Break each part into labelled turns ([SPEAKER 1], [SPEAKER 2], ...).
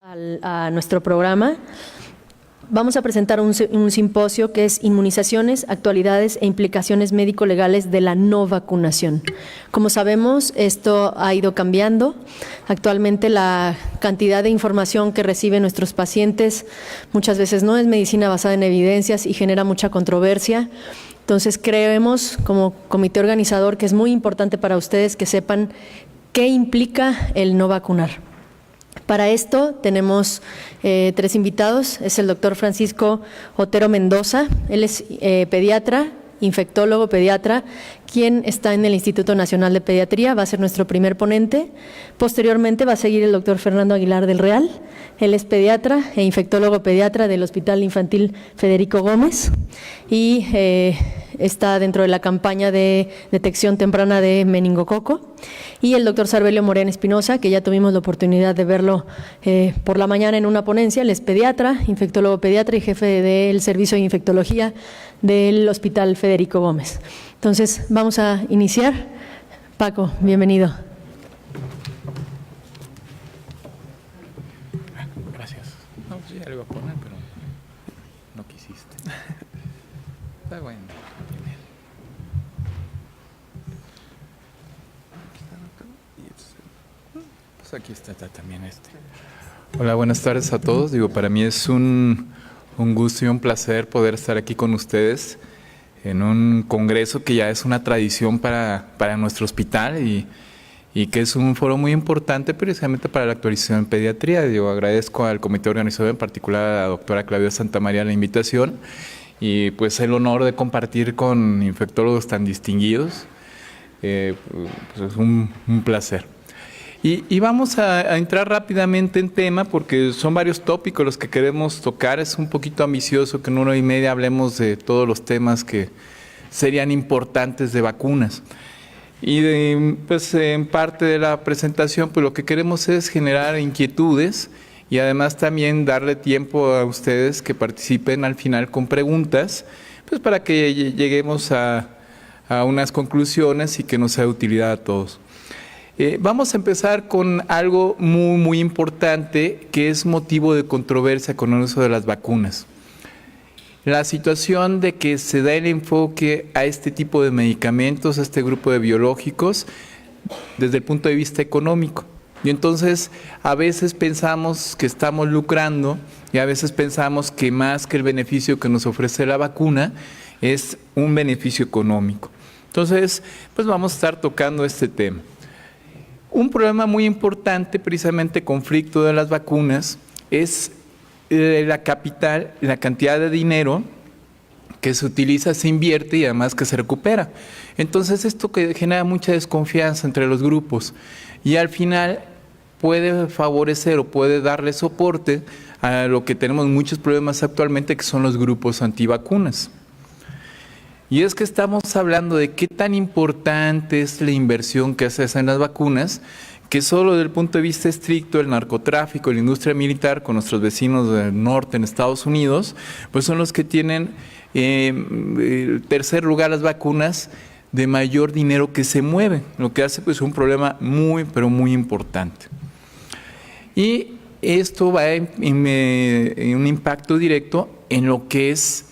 [SPEAKER 1] A nuestro programa. Vamos a presentar un simposio que es Inmunizaciones, actualidades e implicaciones médico-legales de la no vacunación. Como sabemos, esto ha ido cambiando. Actualmente la cantidad de información que reciben nuestros pacientes muchas veces no es medicina basada en evidencias y genera mucha controversia. Entonces creemos como comité organizador que es muy importante para ustedes que sepan qué implica el no vacunar. Para esto tenemos tres invitados. Es el doctor Francisco Otero Mendoza. Él es pediatra, infectólogo pediatra, quien está en el Instituto Nacional de Pediatría. Va a ser nuestro primer ponente. Posteriormente va a seguir el doctor Fernando Aguilar del Real. Él es pediatra e infectólogo pediatra del Hospital Infantil Federico Gómez y está dentro de la campaña de detección temprana de meningococo. Y el doctor Sarbelio Moreno Espinosa, que ya tuvimos la oportunidad de verlo por la mañana en una ponencia. Él es pediatra, infectólogo pediatra y jefe del servicio de infectología del Hospital Federico Gómez. Entonces, vamos a iniciar. Paco, bienvenido.
[SPEAKER 2] Gracias. No, sí, ya lo iba a poner, pero no quisiste. Está bueno. Pues aquí está también este. Hola, buenas tardes a todos. Para mí es un gusto y un placer poder estar aquí con ustedes en un congreso que ya es una tradición para nuestro hospital y que es un foro muy importante precisamente para la actualización en pediatría. Agradezco al comité organizador, en particular a la doctora Claudia Santamaría, la invitación y pues el honor de compartir con infectólogos tan distinguidos. Pues es un placer. Y vamos a entrar rápidamente en tema porque son varios tópicos los que queremos tocar. Es un poquito ambicioso que en 1 hora y media hablemos de todos los temas que serían importantes de vacunas. Y pues en parte de la presentación pues lo que queremos es generar inquietudes y además también darle tiempo a ustedes que participen al final con preguntas, pues para que lleguemos a unas conclusiones y que nos sea de utilidad a todos. Vamos a empezar con algo muy importante que es motivo de controversia con el uso de las vacunas. La situación de que se da el enfoque a este tipo de medicamentos, a este grupo de biológicos, desde el punto de vista económico. Y entonces a veces pensamos que estamos lucrando y a veces pensamos que más que el beneficio que nos ofrece la vacuna es un beneficio económico. Entonces, pues vamos a estar tocando este tema. Un problema muy importante, precisamente conflicto de las vacunas, es la capital, la cantidad de dinero que se utiliza, se invierte y además que se recupera. Entonces esto que genera mucha desconfianza entre los grupos y al final puede favorecer o puede darle soporte a lo que tenemos muchos problemas actualmente, que son los grupos antivacunas. Y es que estamos hablando de qué tan importante es la inversión que se hace en las vacunas, que solo desde el punto de vista estricto el narcotráfico, la industria militar con nuestros vecinos del norte en Estados Unidos, pues son los que tienen en tercer lugar las vacunas de mayor dinero que se mueve, lo que hace pues un problema pero muy importante. Y esto va en un impacto directo en lo que es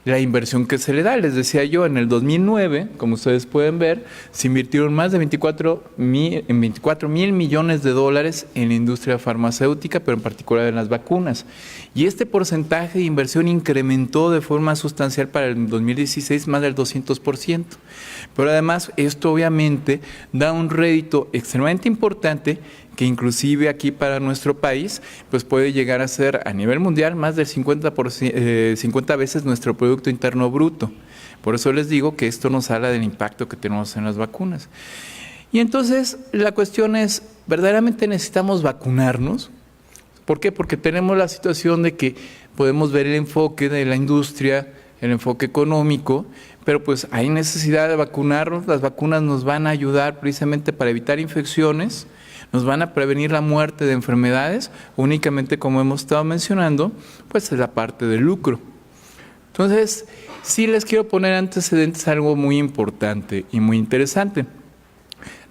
[SPEAKER 2] la inversión que se le da. Les decía yo, en el 2009, como ustedes pueden ver, se invirtieron más de 24 mil millones de dólares en la industria farmacéutica, pero en particular en las vacunas. Y este porcentaje de inversión incrementó de forma sustancial para el 2016 más del 200%. Pero además, esto obviamente da un rédito extremadamente importante que inclusive aquí para nuestro país pues puede llegar a ser a nivel mundial más del 50 veces nuestro Producto Interno Bruto. Por eso les digo que esto nos habla del impacto que tenemos en las vacunas. Y entonces la cuestión es, ¿verdaderamente necesitamos vacunarnos? ¿Por qué? Porque tenemos la situación de que podemos ver el enfoque de la industria, el enfoque económico, pero pues hay necesidad de vacunarnos. Las vacunas nos van a ayudar precisamente para evitar infecciones, nos van a prevenir la muerte de enfermedades, únicamente como hemos estado mencionando, pues es la parte del lucro. Entonces, sí les quiero poner antecedentes algo muy importante y muy interesante.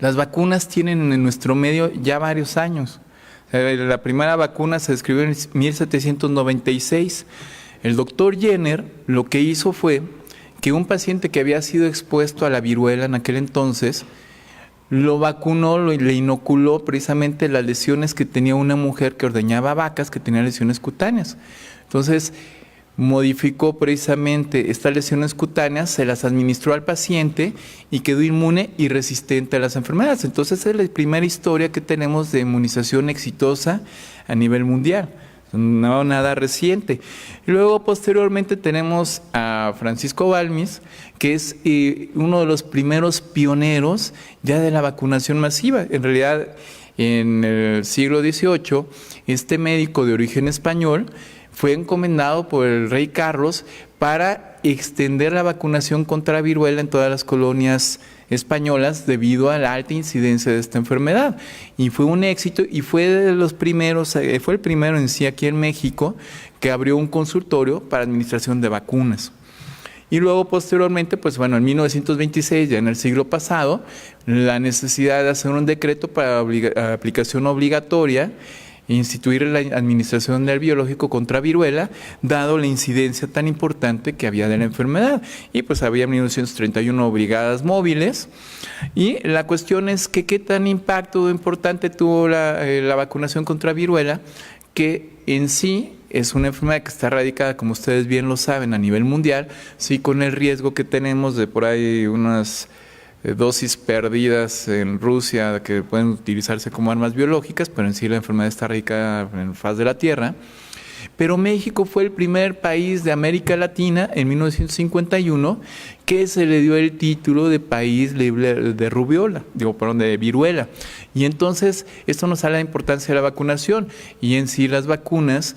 [SPEAKER 2] Las vacunas tienen en nuestro medio ya varios años. La primera vacuna se describió en 1796. El doctor Jenner lo que hizo fue que un paciente que había sido expuesto a la viruela en aquel entonces, lo vacunó, le inoculó precisamente las lesiones que tenía una mujer que ordeñaba vacas, que tenía lesiones cutáneas. Entonces, modificó precisamente estas lesiones cutáneas, se las administró al paciente y quedó inmune y resistente a las enfermedades. Entonces, esa es la primera historia que tenemos de inmunización exitosa a nivel mundial. No, nada reciente. Y luego, posteriormente, tenemos a Francisco Balmis, que es uno de los primeros pioneros ya de la vacunación masiva. En realidad, en el siglo XVIII, este médico de origen español fue encomendado por el rey Carlos para extender la vacunación contra viruela en todas las colonias españolas debido a la alta incidencia de esta enfermedad. Y fue un éxito y fue de los primeros, fue el primero en sí aquí en México que abrió un consultorio para administración de vacunas. Y luego posteriormente, pues bueno, en 1926, ya en el siglo pasado, la necesidad de hacer un decreto para aplicación obligatoria, instituir la administración del biológico contra viruela, dado la incidencia tan importante que había de la enfermedad. Y pues había en 1931 brigadas móviles. Y la cuestión es que qué tan impacto importante tuvo la vacunación contra viruela, que en sí es una enfermedad que está radicada, como ustedes bien lo saben, a nivel mundial, sí, con el riesgo que tenemos de por ahí unas dosis perdidas en Rusia que pueden utilizarse como armas biológicas, pero en sí la enfermedad está radicada en la faz de la Tierra. Pero México fue el primer país de América Latina en 1951 que se le dio el título de país libre de viruela. Y entonces esto nos habla de la importancia de la vacunación, y en sí las vacunas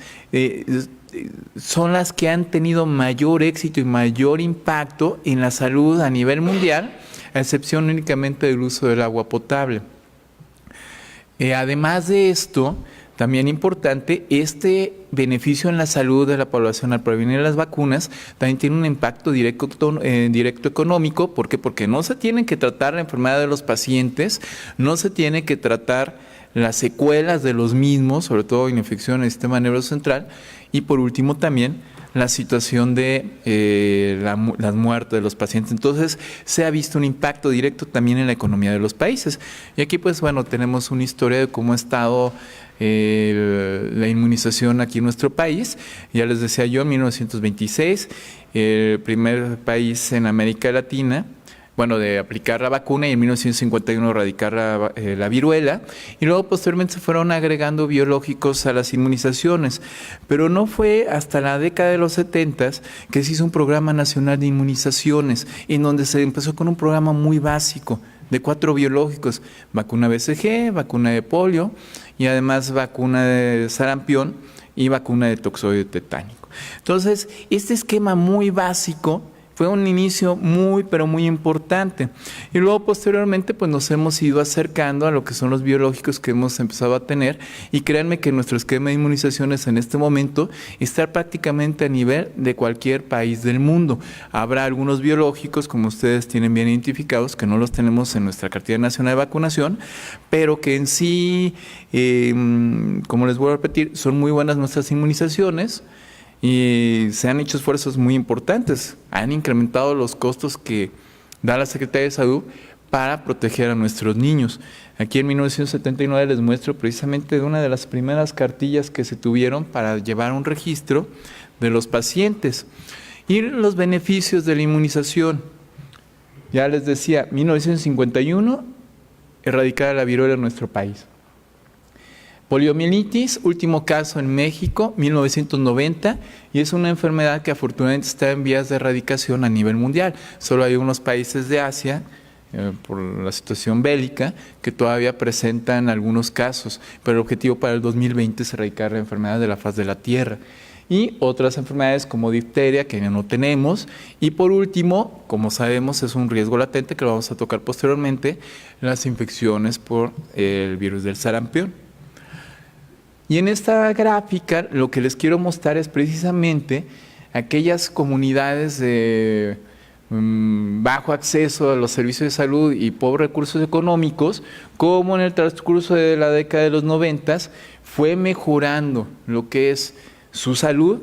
[SPEAKER 2] son las que han tenido mayor éxito y mayor impacto en la salud a nivel mundial, a excepción únicamente del uso del agua potable. Además de esto, también importante, este beneficio en la salud de la población al prevenir las vacunas también tiene un impacto directo económico. ¿Por qué? Porque no se tiene que tratar la enfermedad de los pacientes, no se tiene que tratar las secuelas de los mismos, sobre todo en infección en el sistema nervioso central, y por último también la situación de las muertes de los pacientes. Entonces se ha visto un impacto directo también en la economía de los países. Y aquí pues bueno, tenemos una historia de cómo ha estado la inmunización aquí en nuestro país. Ya les decía yo, en 1926, el primer país en América Latina, bueno, de aplicar la vacuna, y en 1951 erradicar la viruela, y luego posteriormente se fueron agregando biológicos a las inmunizaciones, pero no fue hasta la década de los 70 que se hizo un programa nacional de inmunizaciones, en donde se empezó con un programa muy básico de 4 biológicos: vacuna BCG, vacuna de polio, y además vacuna de sarampión y vacuna de toxoide tetánico. Entonces, este esquema muy básico fue un inicio muy, pero muy importante. Y luego, posteriormente, pues nos hemos ido acercando a lo que son los biológicos que hemos empezado a tener. Y créanme que nuestro esquema de inmunizaciones en este momento está prácticamente a nivel de cualquier país del mundo. Habrá algunos biológicos, como ustedes tienen bien identificados, que no los tenemos en nuestra cartilla nacional de vacunación, pero que en sí, como les vuelvo a repetir, son muy buenas nuestras inmunizaciones. Y se han hecho esfuerzos muy importantes, han incrementado los costos que da la Secretaría de Salud para proteger a nuestros niños. Aquí en 1979 les muestro precisamente de una de las primeras cartillas que se tuvieron para llevar un registro de los pacientes y los beneficios de la inmunización. Ya les decía, 1951, erradicar la viruela en nuestro país. Poliomielitis, último caso en México, 1990, y es una enfermedad que afortunadamente está en vías de erradicación a nivel mundial. Solo hay unos países de Asia, por la situación bélica, que todavía presentan algunos casos, pero el objetivo para el 2020 es erradicar la enfermedad de la faz de la Tierra. Y otras enfermedades como difteria, que ya no tenemos. Y por último, como sabemos, es un riesgo latente, que lo vamos a tocar posteriormente, las infecciones por el virus del sarampión. Y en esta gráfica lo que les quiero mostrar es precisamente aquellas comunidades de bajo acceso a los servicios de salud y pobres recursos económicos, como en el transcurso de la década de los 90 fue mejorando lo que es su salud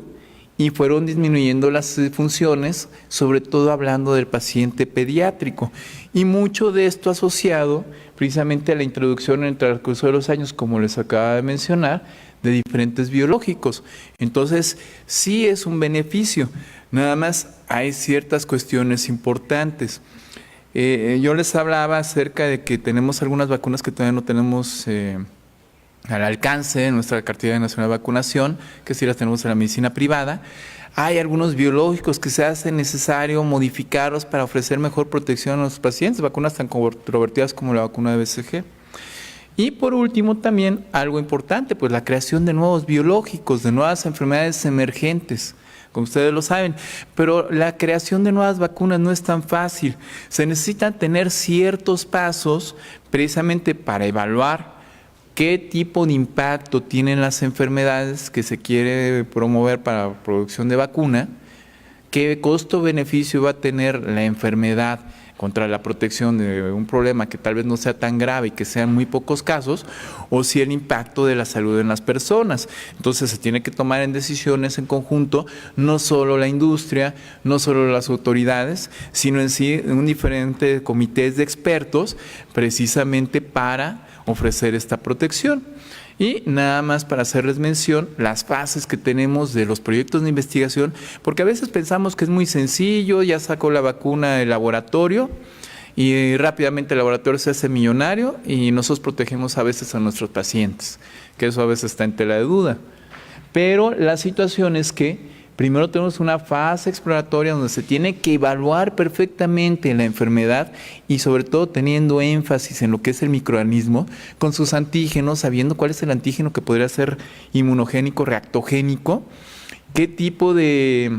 [SPEAKER 2] y fueron disminuyendo las funciones, sobre todo hablando del paciente pediátrico. Y mucho de esto asociado precisamente a la introducción en el transcurso de los años, como les acaba de mencionar, de diferentes biológicos. Entonces, sí es un beneficio, nada más hay ciertas cuestiones importantes. Yo les hablaba acerca de que tenemos algunas vacunas que todavía no tenemos al alcance de nuestra cartilla nacional de vacunación, que sí las tenemos en la medicina privada. Hay algunos biológicos que se hace necesario modificarlos para ofrecer mejor protección a los pacientes, vacunas tan controvertidas como la vacuna de BCG. Y por último también algo importante, pues la creación de nuevos biológicos, de nuevas enfermedades emergentes, como ustedes lo saben, pero la creación de nuevas vacunas no es tan fácil. Se necesitan tener ciertos pasos precisamente para evaluar qué tipo de impacto tienen las enfermedades que se quiere promover para la producción de vacuna, qué costo-beneficio va a tener la enfermedad contra la protección de un problema que tal vez no sea tan grave y que sean muy pocos casos, o si el impacto de la salud en las personas. Entonces se tiene que tomar en decisiones en conjunto, no solo la industria, no solo las autoridades, sino en sí un diferente comités de expertos precisamente para ofrecer esta protección. Y nada más para hacerles mención, las fases que tenemos de los proyectos de investigación, porque a veces pensamos que es muy sencillo, ya sacó la vacuna del laboratorio y rápidamente el laboratorio se hace millonario y nosotros protegemos a veces a nuestros pacientes, que eso a veces está en tela de duda. Pero la situación es que primero tenemos una fase exploratoria donde se tiene que evaluar perfectamente la enfermedad y sobre todo teniendo énfasis en lo que es el microorganismo, con sus antígenos, sabiendo cuál es el antígeno que podría ser inmunogénico, reactogénico, qué tipo de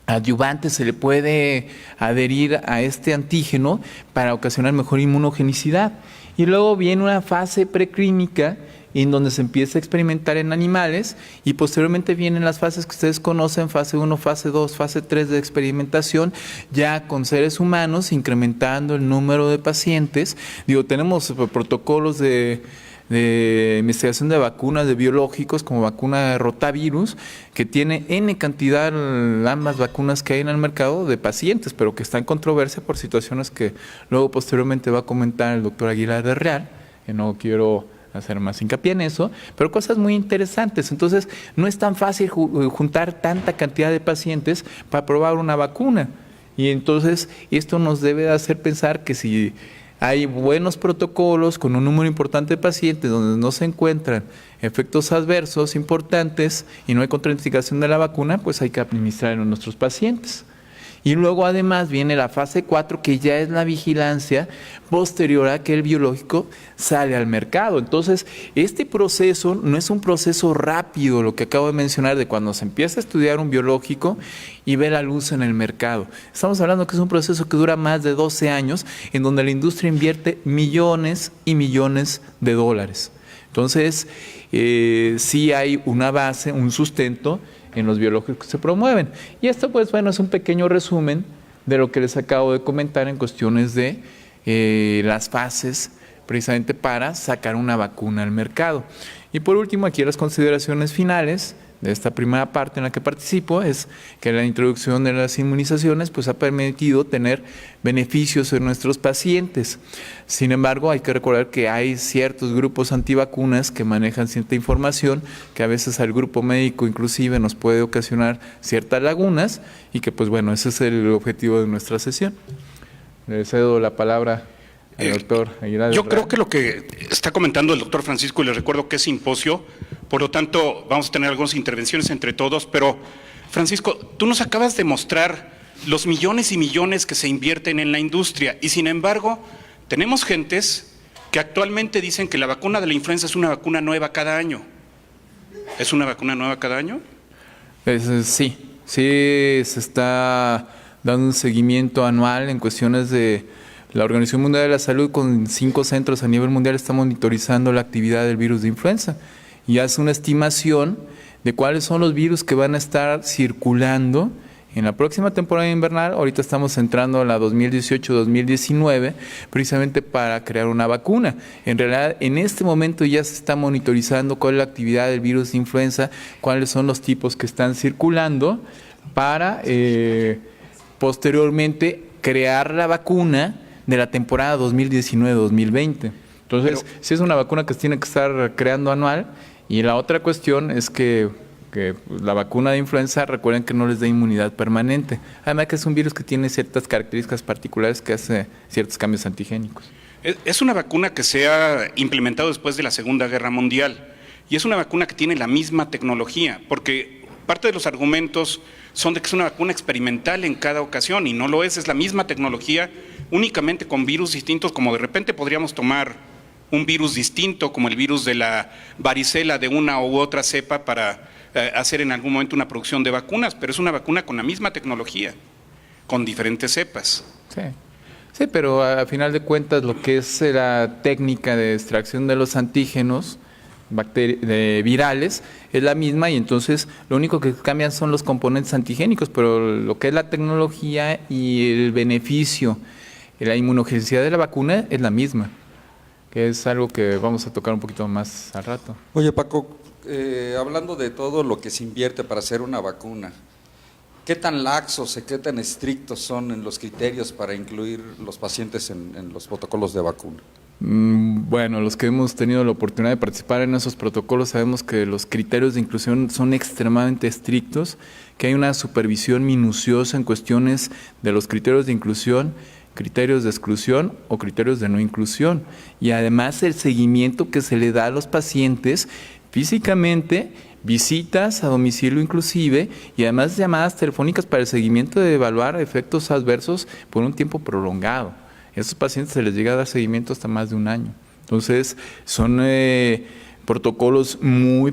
[SPEAKER 2] adyuvante se le puede adherir a este antígeno para ocasionar mejor inmunogenicidad. Y luego viene una fase preclínica en donde se empieza a experimentar en animales y posteriormente vienen las fases que ustedes conocen, fase 1, fase 2, fase 3 de experimentación, ya con seres humanos, incrementando el número de pacientes. Tenemos protocolos de investigación de vacunas, de biológicos, como vacuna de rotavirus, que tiene N cantidad, ambas vacunas que hay en el mercado, de pacientes, pero que está en controversia por situaciones que luego posteriormente va a comentar el doctor Aguilar de Real, que no quiero hacer más hincapié en eso, pero cosas muy interesantes. Entonces, no es tan fácil juntar tanta cantidad de pacientes para probar una vacuna. Y entonces, esto nos debe hacer pensar que si hay buenos protocolos con un número importante de pacientes donde no se encuentran efectos adversos importantes y no hay contraindicación de la vacuna, pues hay que administrar en nuestros pacientes. Y luego además viene la fase 4, que ya es la vigilancia posterior a que el biológico sale al mercado. Entonces, este proceso no es un proceso rápido, lo que acabo de mencionar, de cuando se empieza a estudiar un biológico y ve la luz en el mercado. Estamos hablando que es un proceso que dura más de 12 años, en donde la industria invierte millones y millones de dólares. Entonces, sí hay una base, un sustento en los biológicos que se promueven. Y esto, pues bueno, es un pequeño resumen de lo que les acabo de comentar en cuestiones de las fases precisamente para sacar una vacuna al mercado. Y por último, aquí las consideraciones finales de esta primera parte en la que participo es que la introducción de las inmunizaciones pues ha permitido tener beneficios en nuestros pacientes. Sin embargo, hay que recordar que hay ciertos grupos antivacunas que manejan cierta información que a veces al grupo médico inclusive nos puede ocasionar ciertas lagunas y que pues bueno, ese es el objetivo de nuestra sesión. Le cedo la palabra al doctor Aguilar.
[SPEAKER 3] Yo creo que lo que está comentando el doctor Francisco, y les recuerdo que es simposio, por lo tanto vamos a tener algunas intervenciones entre todos, pero Francisco, tú nos acabas de mostrar los millones y millones que se invierten en la industria y sin embargo tenemos gentes que actualmente dicen que la vacuna de la influenza es una vacuna nueva cada año. ¿Es una vacuna nueva cada año?
[SPEAKER 2] Sí, se está dando un seguimiento anual en cuestiones de la Organización Mundial de la Salud. Con 5 centros a nivel mundial está monitorizando la actividad del virus de influenza y hace una estimación de cuáles son los virus que van a estar circulando en la próxima temporada invernal. Ahorita estamos entrando a la 2018-2019, precisamente para crear una vacuna. En realidad, en este momento ya se está monitorizando cuál es la actividad del virus de influenza, cuáles son los tipos que están circulando, para posteriormente crear la vacuna de la temporada 2019-2020. Entonces, sí es una vacuna que se tiene que estar creando anual. Y la otra cuestión es que la vacuna de influenza, recuerden que no les da inmunidad permanente. Además que es un virus que tiene ciertas características particulares que hace ciertos cambios antigénicos.
[SPEAKER 3] Es una vacuna que se ha implementado después de la Segunda Guerra Mundial y es una vacuna que tiene la misma tecnología, porque parte de los argumentos son de que es una vacuna experimental en cada ocasión y no lo es la misma tecnología, únicamente con virus distintos, como de repente podríamos tomar un virus distinto como el virus de la varicela de una u otra cepa para hacer en algún momento una producción de vacunas, pero es una vacuna con la misma tecnología, con diferentes cepas.
[SPEAKER 2] Sí, pero a final de cuentas lo que es la técnica de extracción de los antígenos virales es la misma, y entonces lo único que cambian son los componentes antigénicos, pero lo que es la tecnología y el beneficio, la inmunogenicidad de la vacuna es la misma, que es algo que vamos a tocar un poquito más al rato.
[SPEAKER 4] Oye, Paco, hablando de todo lo que se invierte para hacer una vacuna, ¿qué tan laxos y qué tan estrictos son en los criterios para incluir los pacientes en los protocolos de vacuna?
[SPEAKER 2] Bueno, los que hemos tenido la oportunidad de participar en esos protocolos sabemos que los criterios de inclusión son extremadamente estrictos, que hay una supervisión minuciosa en cuestiones de los criterios de inclusión, criterios de exclusión o criterios de no inclusión, y además el seguimiento que se le da a los pacientes físicamente, visitas a domicilio inclusive, y además llamadas telefónicas para el seguimiento de evaluar efectos adversos por un tiempo prolongado. A estos pacientes se les llega a dar seguimiento hasta más de un año. Entonces, son protocolos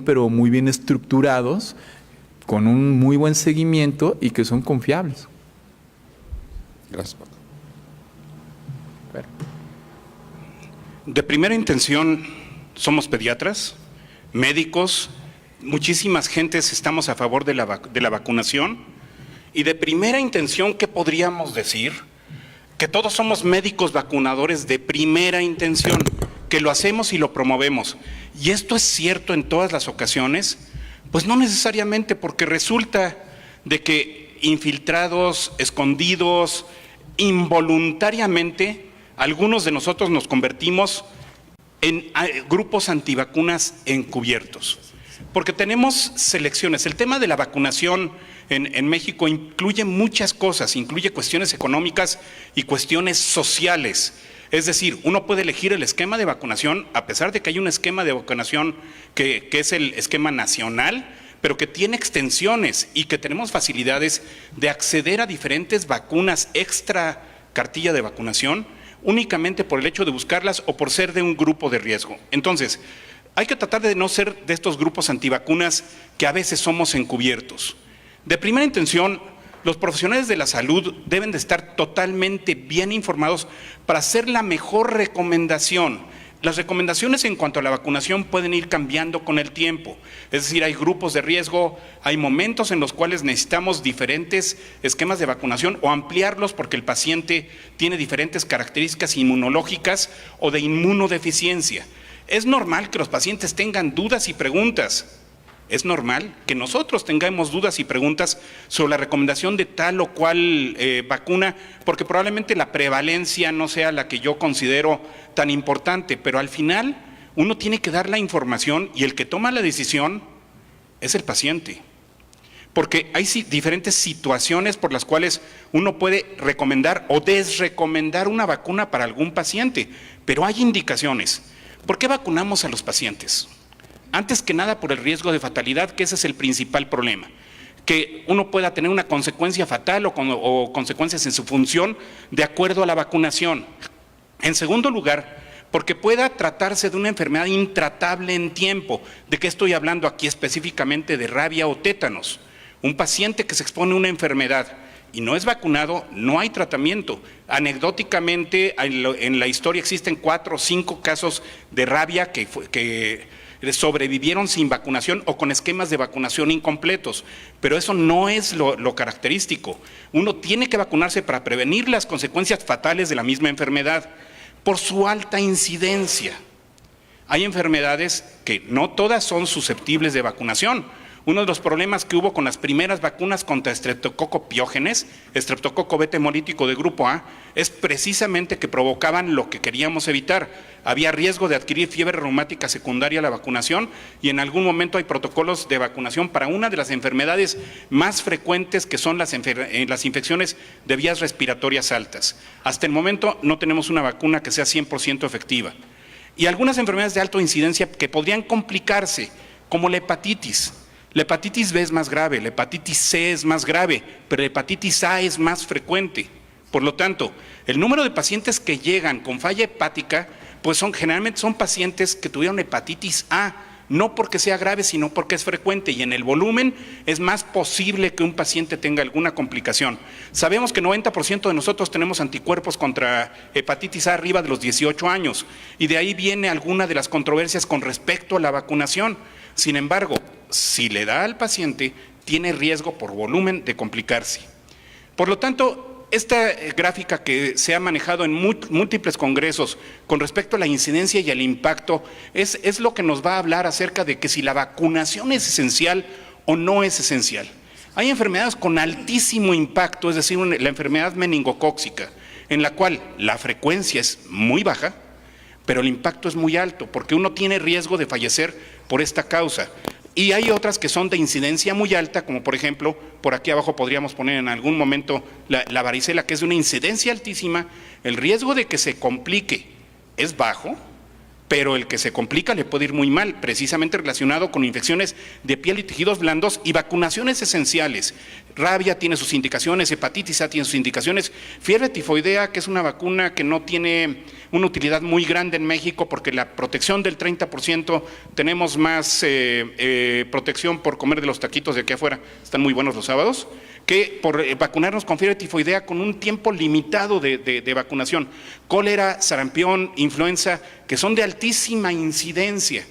[SPEAKER 2] pero muy bien estructurados, con un muy buen seguimiento y que son confiables.
[SPEAKER 4] Gracias, Paco.
[SPEAKER 3] De primera intención, somos pediatras, médicos, muchísimas gentes estamos a favor de la vacunación, y de primera intención, ¿qué podríamos decir? Que todos somos médicos vacunadores de primera intención, que lo hacemos y lo promovemos. ¿Y esto es cierto en todas las ocasiones? Pues no necesariamente, porque resulta de que infiltrados, escondidos, involuntariamente, algunos de nosotros nos convertimos en grupos antivacunas encubiertos, porque tenemos selecciones. El tema de la vacunación en México incluye muchas cosas, incluye cuestiones económicas y cuestiones sociales. Es decir, uno puede elegir el esquema de vacunación, a pesar de que hay un esquema de vacunación que es el esquema nacional, pero que tiene extensiones y que tenemos facilidades de acceder a diferentes vacunas extra cartilla de vacunación, únicamente por el hecho de buscarlas o por ser de un grupo de riesgo. Entonces, hay que tratar de no ser de estos grupos antivacunas que a veces somos encubiertos. De primera intención, los profesionales de la salud deben de estar totalmente bien informados para hacer la mejor recomendación. Las recomendaciones en cuanto a la vacunación pueden ir cambiando con el tiempo. Es decir, hay grupos de riesgo, hay momentos en los cuales necesitamos diferentes esquemas de vacunación o ampliarlos porque el paciente tiene diferentes características inmunológicas o de inmunodeficiencia. Es normal que los pacientes tengan dudas y preguntas. Es normal que nosotros tengamos dudas y preguntas sobre la recomendación de tal o cual vacuna, porque probablemente la prevalencia no sea la que yo considero tan importante, pero al final uno tiene que dar la información y el que toma la decisión es el paciente. Porque hay diferentes situaciones por las cuales uno puede recomendar o desrecomendar una vacuna para algún paciente, pero hay indicaciones. ¿Por qué vacunamos a los pacientes? Antes que nada por el riesgo de fatalidad, que ese es el principal problema. Que uno pueda tener una consecuencia fatal o consecuencias en su función de acuerdo a la vacunación. En segundo lugar, porque pueda tratarse de una enfermedad intratable en tiempo. ¿De qué estoy hablando aquí específicamente? De rabia o tétanos. Un paciente que se expone a una enfermedad y no es vacunado, no hay tratamiento. Anecdóticamente, en la historia existen 4 o 5 casos de rabia que sobrevivieron sin vacunación o con esquemas de vacunación incompletos, pero eso no es lo característico. Uno tiene que vacunarse para prevenir las consecuencias fatales de la misma enfermedad por su alta incidencia. Hay enfermedades que no todas son susceptibles de vacunación. Uno de los problemas que hubo con las primeras vacunas contra estreptococo piógenes, estreptococo beta hemolítico de grupo A, es precisamente que provocaban lo que queríamos evitar. Había riesgo de adquirir fiebre reumática secundaria a la vacunación y en algún momento hay protocolos de vacunación para una de las enfermedades más frecuentes que son las infecciones de vías respiratorias altas. Hasta el momento no tenemos una vacuna que sea 100% efectiva. Y algunas enfermedades de alta incidencia que podrían complicarse, como la hepatitis. La hepatitis B es más grave, la hepatitis C es más grave, pero la hepatitis A es más frecuente. Por lo tanto, el número de pacientes que llegan con falla hepática, pues generalmente son pacientes que tuvieron hepatitis A, no porque sea grave, sino porque es frecuente y en el volumen es más posible que un paciente tenga alguna complicación. Sabemos que 90% de nosotros tenemos anticuerpos contra hepatitis A arriba de los 18 años y de ahí viene alguna de las controversias con respecto a la vacunación. Sin embargo, si le da al paciente, tiene riesgo por volumen de complicarse. Por lo tanto, esta gráfica que se ha manejado en múltiples congresos con respecto a la incidencia y el impacto es lo que nos va a hablar acerca de que si la vacunación es esencial o no es esencial. Hay enfermedades con altísimo impacto, es decir, la enfermedad meningocócica, en la cual la frecuencia es muy baja, pero el impacto es muy alto, porque uno tiene riesgo de fallecer por esta causa. Y hay otras que son de incidencia muy alta, como por ejemplo, por aquí abajo podríamos poner en algún momento la varicela, que es de una incidencia altísima. El riesgo de que se complique es bajo, pero el que se complica le puede ir muy mal, precisamente relacionado con infecciones de piel y tejidos blandos y vacunaciones esenciales. Rabia tiene sus indicaciones, hepatitis A tiene sus indicaciones, fiebre tifoidea, que es una vacuna que no tiene una utilidad muy grande en México porque la protección del 30%, tenemos más protección por comer de los taquitos de aquí afuera, están muy buenos los sábados, que por vacunarnos con fiebre tifoidea con un tiempo limitado de vacunación. Cólera, sarampión, influenza, que son de altísima incidencia.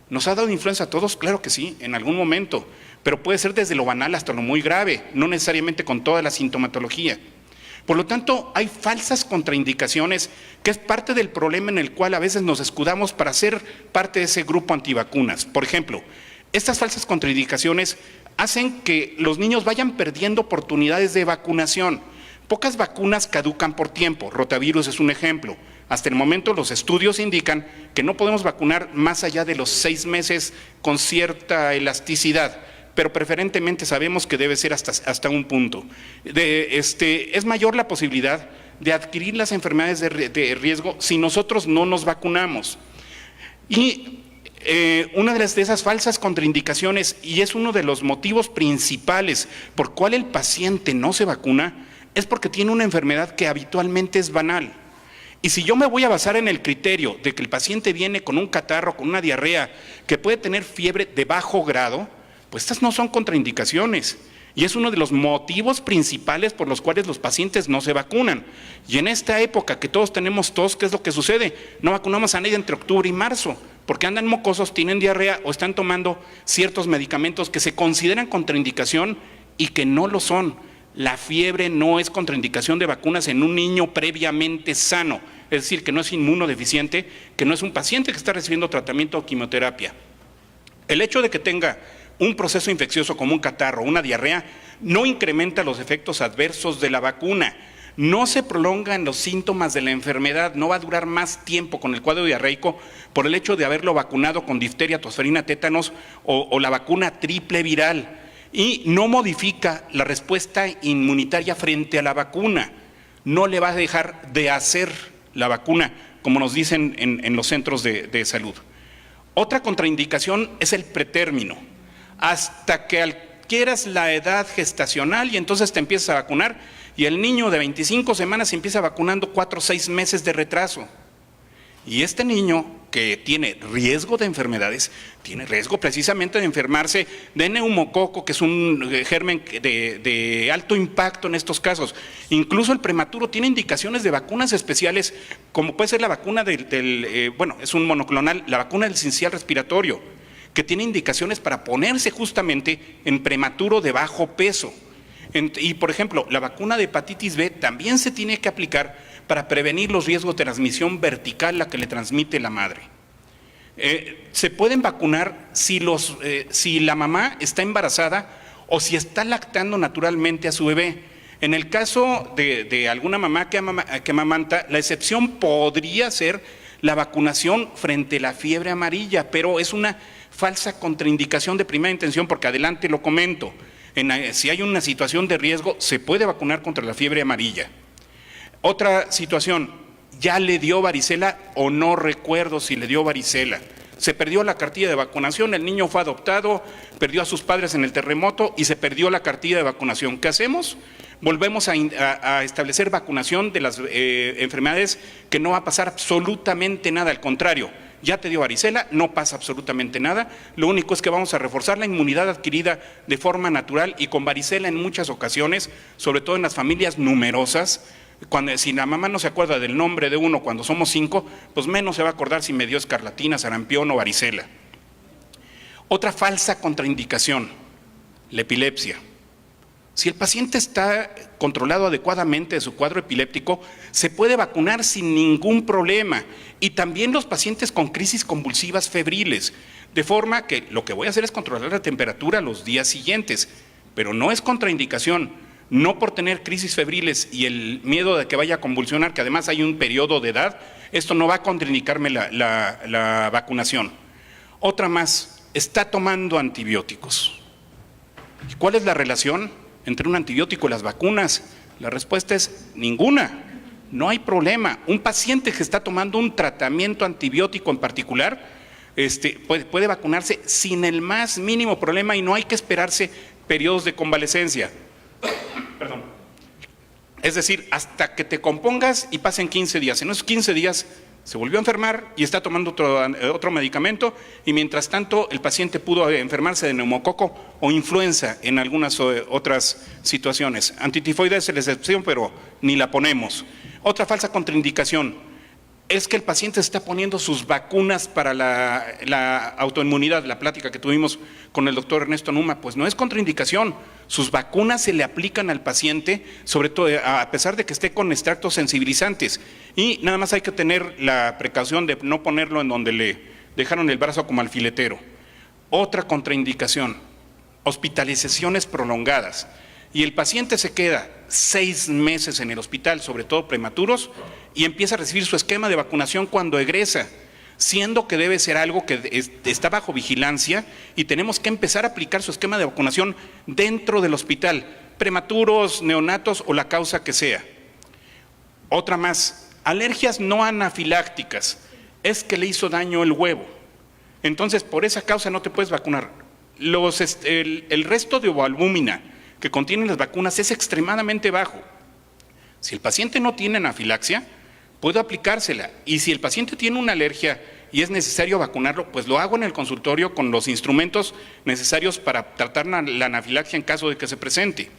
[SPEAKER 3] ¿Nos ha dado influenza a todos? Claro que sí, en algún momento, pero puede ser desde lo banal hasta lo muy grave, no necesariamente con toda la sintomatología. Por lo tanto, hay falsas contraindicaciones, que es parte del problema en el cual a veces nos escudamos para ser parte de ese grupo antivacunas. Por ejemplo, estas falsas contraindicaciones hacen que los niños vayan perdiendo oportunidades de vacunación. Pocas vacunas caducan por tiempo, rotavirus es un ejemplo. Hasta el momento los estudios indican que no podemos vacunar más allá de los 6 meses con cierta elasticidad, pero preferentemente sabemos que debe ser hasta un punto. Es mayor la posibilidad de adquirir las enfermedades de riesgo si nosotros no nos vacunamos. Y una de esas falsas contraindicaciones, y es uno de los motivos principales por cual el paciente no se vacuna, es porque tiene una enfermedad que habitualmente es banal. Y si yo me voy a basar en el criterio de que el paciente viene con un catarro, con una diarrea, que puede tener fiebre de bajo grado, pues estas no son contraindicaciones. Y es uno de los motivos principales por los cuales los pacientes no se vacunan. Y en esta época que todos tenemos tos, ¿qué es lo que sucede? No vacunamos a nadie entre octubre y marzo, porque andan mocosos, tienen diarrea o están tomando ciertos medicamentos que se consideran contraindicación y que no lo son. La fiebre no es contraindicación de vacunas en un niño previamente sano, es decir, que no es inmunodeficiente, que no es un paciente que está recibiendo tratamiento o quimioterapia. El hecho de que tenga un proceso infeccioso como un catarro o una diarrea no incrementa los efectos adversos de la vacuna, no se prolongan los síntomas de la enfermedad, no va a durar más tiempo con el cuadro diarreico por el hecho de haberlo vacunado con difteria, tosferina, tétanos o la vacuna triple viral. Y no modifica la respuesta inmunitaria frente a la vacuna, no le va a dejar de hacer la vacuna, como nos dicen en los centros de salud. Otra contraindicación es el pretérmino, hasta que adquieras la edad gestacional y entonces te empiezas a vacunar y el niño de 25 semanas se empieza vacunando 4 o 6 meses de retraso. Y este niño que tiene riesgo de enfermedades, tiene riesgo precisamente de enfermarse de neumococo, que es un germen de alto impacto en estos casos. Incluso el prematuro tiene indicaciones de vacunas especiales, como puede ser la vacuna es un monoclonal, la vacuna del sincicial respiratorio, que tiene indicaciones para ponerse justamente en prematuro de bajo peso. Y, por ejemplo, la vacuna de hepatitis B también se tiene que aplicar para prevenir los riesgos de transmisión vertical a la que le transmite la madre. Se pueden vacunar si la mamá está embarazada o si está lactando naturalmente a su bebé. En el caso de alguna mamá que amamanta, la excepción podría ser la vacunación frente a la fiebre amarilla, pero es una falsa contraindicación de primera intención, porque adelante lo comento. Si hay una situación de riesgo, se puede vacunar contra la fiebre amarilla. Otra situación, ¿ya le dio varicela o no recuerdo si le dio varicela? Se perdió la cartilla de vacunación, el niño fue adoptado, perdió a sus padres en el terremoto y se perdió la cartilla de vacunación. ¿Qué hacemos? Volvemos a establecer vacunación de las enfermedades que no va a pasar absolutamente nada, al contrario. Ya te dio varicela, no pasa absolutamente nada, lo único es que vamos a reforzar la inmunidad adquirida de forma natural y con varicela en muchas ocasiones, sobre todo en las familias numerosas. Si la mamá no se acuerda del nombre de uno cuando somos 5, pues menos se va a acordar si me dio escarlatina, sarampión o varicela. Otra falsa contraindicación, la epilepsia. Si el paciente está controlado adecuadamente de su cuadro epiléptico, se puede vacunar sin ningún problema. Y también los pacientes con crisis convulsivas febriles, de forma que lo que voy a hacer es controlar la temperatura los días siguientes, pero no es contraindicación, no por tener crisis febriles y el miedo de que vaya a convulsionar, que además hay un periodo de edad, esto no va a contraindicarme la vacunación. Otra más, está tomando antibióticos. ¿Cuál es la relación entre un antibiótico y las vacunas? La respuesta es ninguna, no hay problema. Un paciente que está tomando un tratamiento antibiótico en particular puede vacunarse sin el más mínimo problema y no hay que esperarse periodos de convalecencia. Perdón. Es decir, hasta que te compongas y pasen 15 días. En esos 15 días se volvió a enfermar y está tomando otro medicamento y mientras tanto el paciente pudo enfermarse de neumococo o influenza en algunas otras situaciones. Antitifoidea es la excepción, pero ni la ponemos. Otra falsa contraindicación es que el paciente está poniendo sus vacunas para la autoinmunidad, la plática que tuvimos con el doctor Ernesto Numa, pues no es contraindicación. Sus vacunas se le aplican al paciente, sobre todo a pesar de que esté con extractos sensibilizantes. Y nada más hay que tener la precaución de no ponerlo en donde le dejaron el brazo como alfiletero. Otra contraindicación, hospitalizaciones prolongadas. Y el paciente se queda 6 meses en el hospital, sobre todo prematuros, y empieza a recibir su esquema de vacunación cuando egresa, siendo que debe ser algo que está bajo vigilancia y tenemos que empezar a aplicar su esquema de vacunación dentro del hospital, prematuros, neonatos o la causa que sea. Otra más, alergias no anafilácticas, es que le hizo daño el huevo, entonces por esa causa no te puedes vacunar. El resto de ovoalbúmina que contienen las vacunas es extremadamente bajo. Si el paciente no tiene anafilaxia, puedo aplicársela. Y si el paciente tiene una alergia y es necesario vacunarlo, pues lo hago en el consultorio con los instrumentos necesarios para tratar la anafilaxia en caso de que se presente.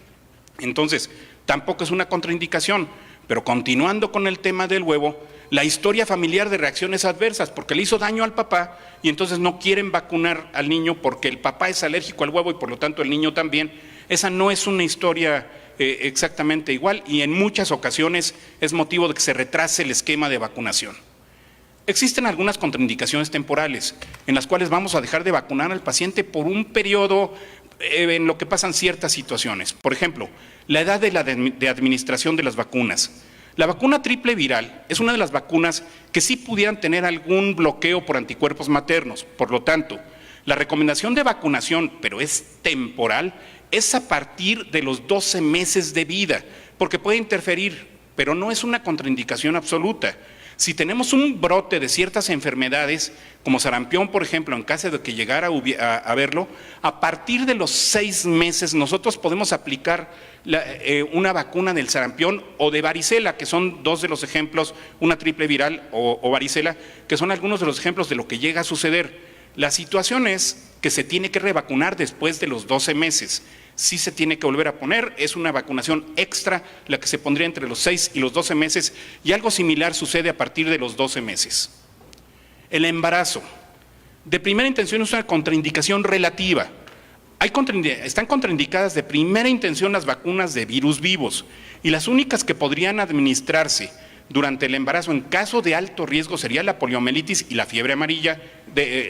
[SPEAKER 3] Entonces, tampoco es una contraindicación. Pero continuando con el tema del huevo, la historia familiar de reacciones adversas, porque le hizo daño al papá y entonces no quieren vacunar al niño porque el papá es alérgico al huevo y por lo tanto el niño también. Esa no es una historia exactamente igual y en muchas ocasiones es motivo de que se retrase el esquema de vacunación. Existen algunas contraindicaciones temporales en las cuales vamos a dejar de vacunar al paciente por un periodo en lo que pasan ciertas situaciones. Por ejemplo, la edad de administración de las vacunas. La vacuna triple viral es una de las vacunas que sí pudieran tener algún bloqueo por anticuerpos maternos. Por lo tanto, la recomendación de vacunación, pero es temporal, es a partir de los 12 meses de vida, porque puede interferir, pero no es una contraindicación absoluta. Si tenemos un brote de ciertas enfermedades, como sarampión, por ejemplo, en caso de que llegara a verlo, a partir de los 6 meses nosotros podemos aplicar una vacuna del sarampión o de varicela, que son 2 de los ejemplos, una triple viral o varicela, que son algunos de los ejemplos de lo que llega a suceder. La situación es que se tiene que revacunar después de los 12 meses. Sí se tiene que volver a poner, es una vacunación extra la que se pondría entre los 6 y los 12 meses, y algo similar sucede a partir de los 12 meses. El embarazo. De primera intención es una contraindicación relativa. Están contraindicadas de primera intención las vacunas de virus vivos, y las únicas que podrían administrarse durante el embarazo en caso de alto riesgo sería la poliomielitis y la fiebre amarilla,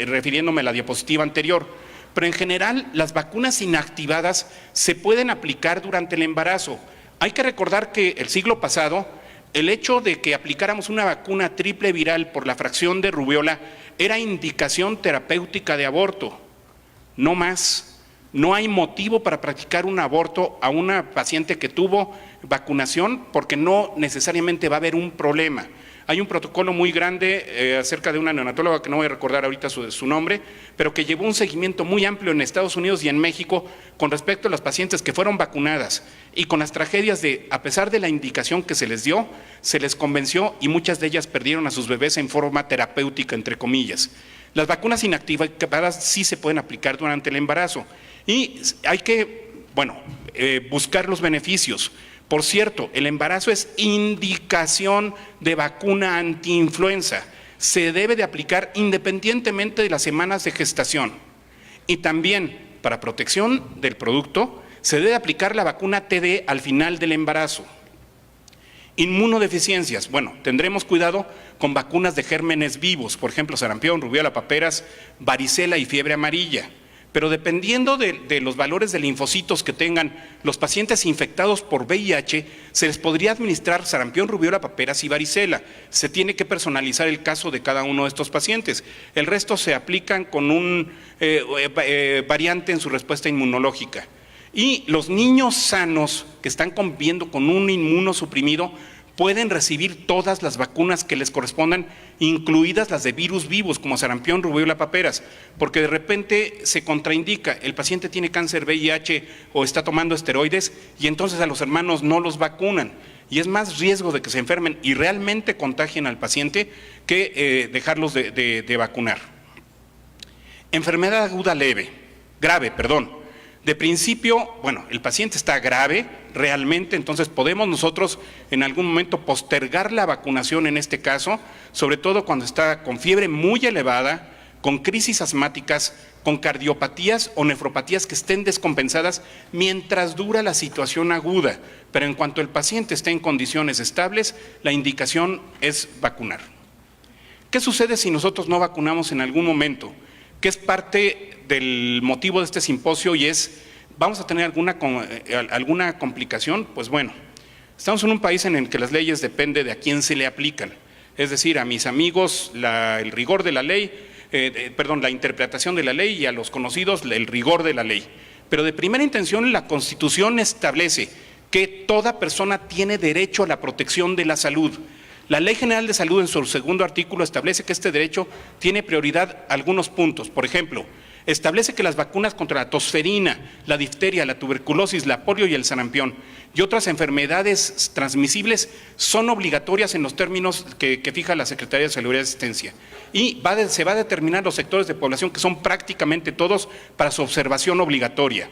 [SPEAKER 3] refiriéndome a la diapositiva anterior. Pero en general las vacunas inactivadas se pueden aplicar durante el embarazo. Hay que recordar que el siglo pasado el hecho de que aplicáramos una vacuna triple viral por la fracción de rubiola era indicación terapéutica de aborto, no más. No hay motivo para practicar un aborto a una paciente que tuvo vacunación porque no necesariamente va a haber un problema. Hay un protocolo muy grande acerca de una neonatóloga que no voy a recordar ahorita su nombre, pero que llevó un seguimiento muy amplio en Estados Unidos y en México con respecto a las pacientes que fueron vacunadas y con las tragedias de, a pesar de la indicación que se les dio, se les convenció y muchas de ellas perdieron a sus bebés en forma terapéutica, entre comillas. Las vacunas inactivadas sí se pueden aplicar durante el embarazo y hay que, buscar los beneficios. Por cierto, el embarazo es indicación de vacuna antiinfluenza. Se debe de aplicar independientemente de las semanas de gestación. Y también, para protección del producto, se debe aplicar la vacuna TD al final del embarazo. Inmunodeficiencias. Tendremos cuidado con vacunas de gérmenes vivos, por ejemplo, sarampión, rubiola, paperas, varicela y fiebre amarilla. Pero dependiendo de los valores de linfocitos que tengan los pacientes infectados por VIH, se les podría administrar sarampión, rubiola, paperas y varicela. Se tiene que personalizar el caso de cada uno de estos pacientes. El resto se aplican con un variante en su respuesta inmunológica. Y los niños sanos que están conviviendo con un inmunosuprimido pueden recibir todas las vacunas que les correspondan, incluidas las de virus vivos como sarampión, rubiola, paperas, porque de repente se contraindica, el paciente tiene cáncer VIH o está tomando esteroides y entonces a los hermanos no los vacunan y es más riesgo de que se enfermen y realmente contagien al paciente que dejarlos de vacunar. Enfermedad aguda grave. De principio, el paciente está grave realmente, entonces podemos nosotros en algún momento postergar la vacunación en este caso, sobre todo cuando está con fiebre muy elevada, con crisis asmáticas, con cardiopatías o nefropatías que estén descompensadas mientras dura la situación aguda. Pero en cuanto el paciente esté en condiciones estables, la indicación es vacunar. ¿Qué sucede si nosotros no vacunamos en algún momento? Que es parte del motivo de este simposio y es, ¿vamos a tener alguna complicación? Pues estamos en un país en el que las leyes dependen de a quién se le aplican. Es decir, a mis amigos el rigor de la ley, la interpretación de la ley y a los conocidos el rigor de la ley. Pero de primera intención la Constitución establece que toda persona tiene derecho a la protección de la salud. La Ley General de Salud en su segundo artículo establece que este derecho tiene prioridad a algunos puntos. Por ejemplo, establece que las vacunas contra la tosferina, la difteria, la tuberculosis, la polio y el sarampión y otras enfermedades transmisibles son obligatorias en los términos que fija la Secretaría de Salud y Asistencia. Y se va a determinar los sectores de población que son prácticamente todos para su observación obligatoria.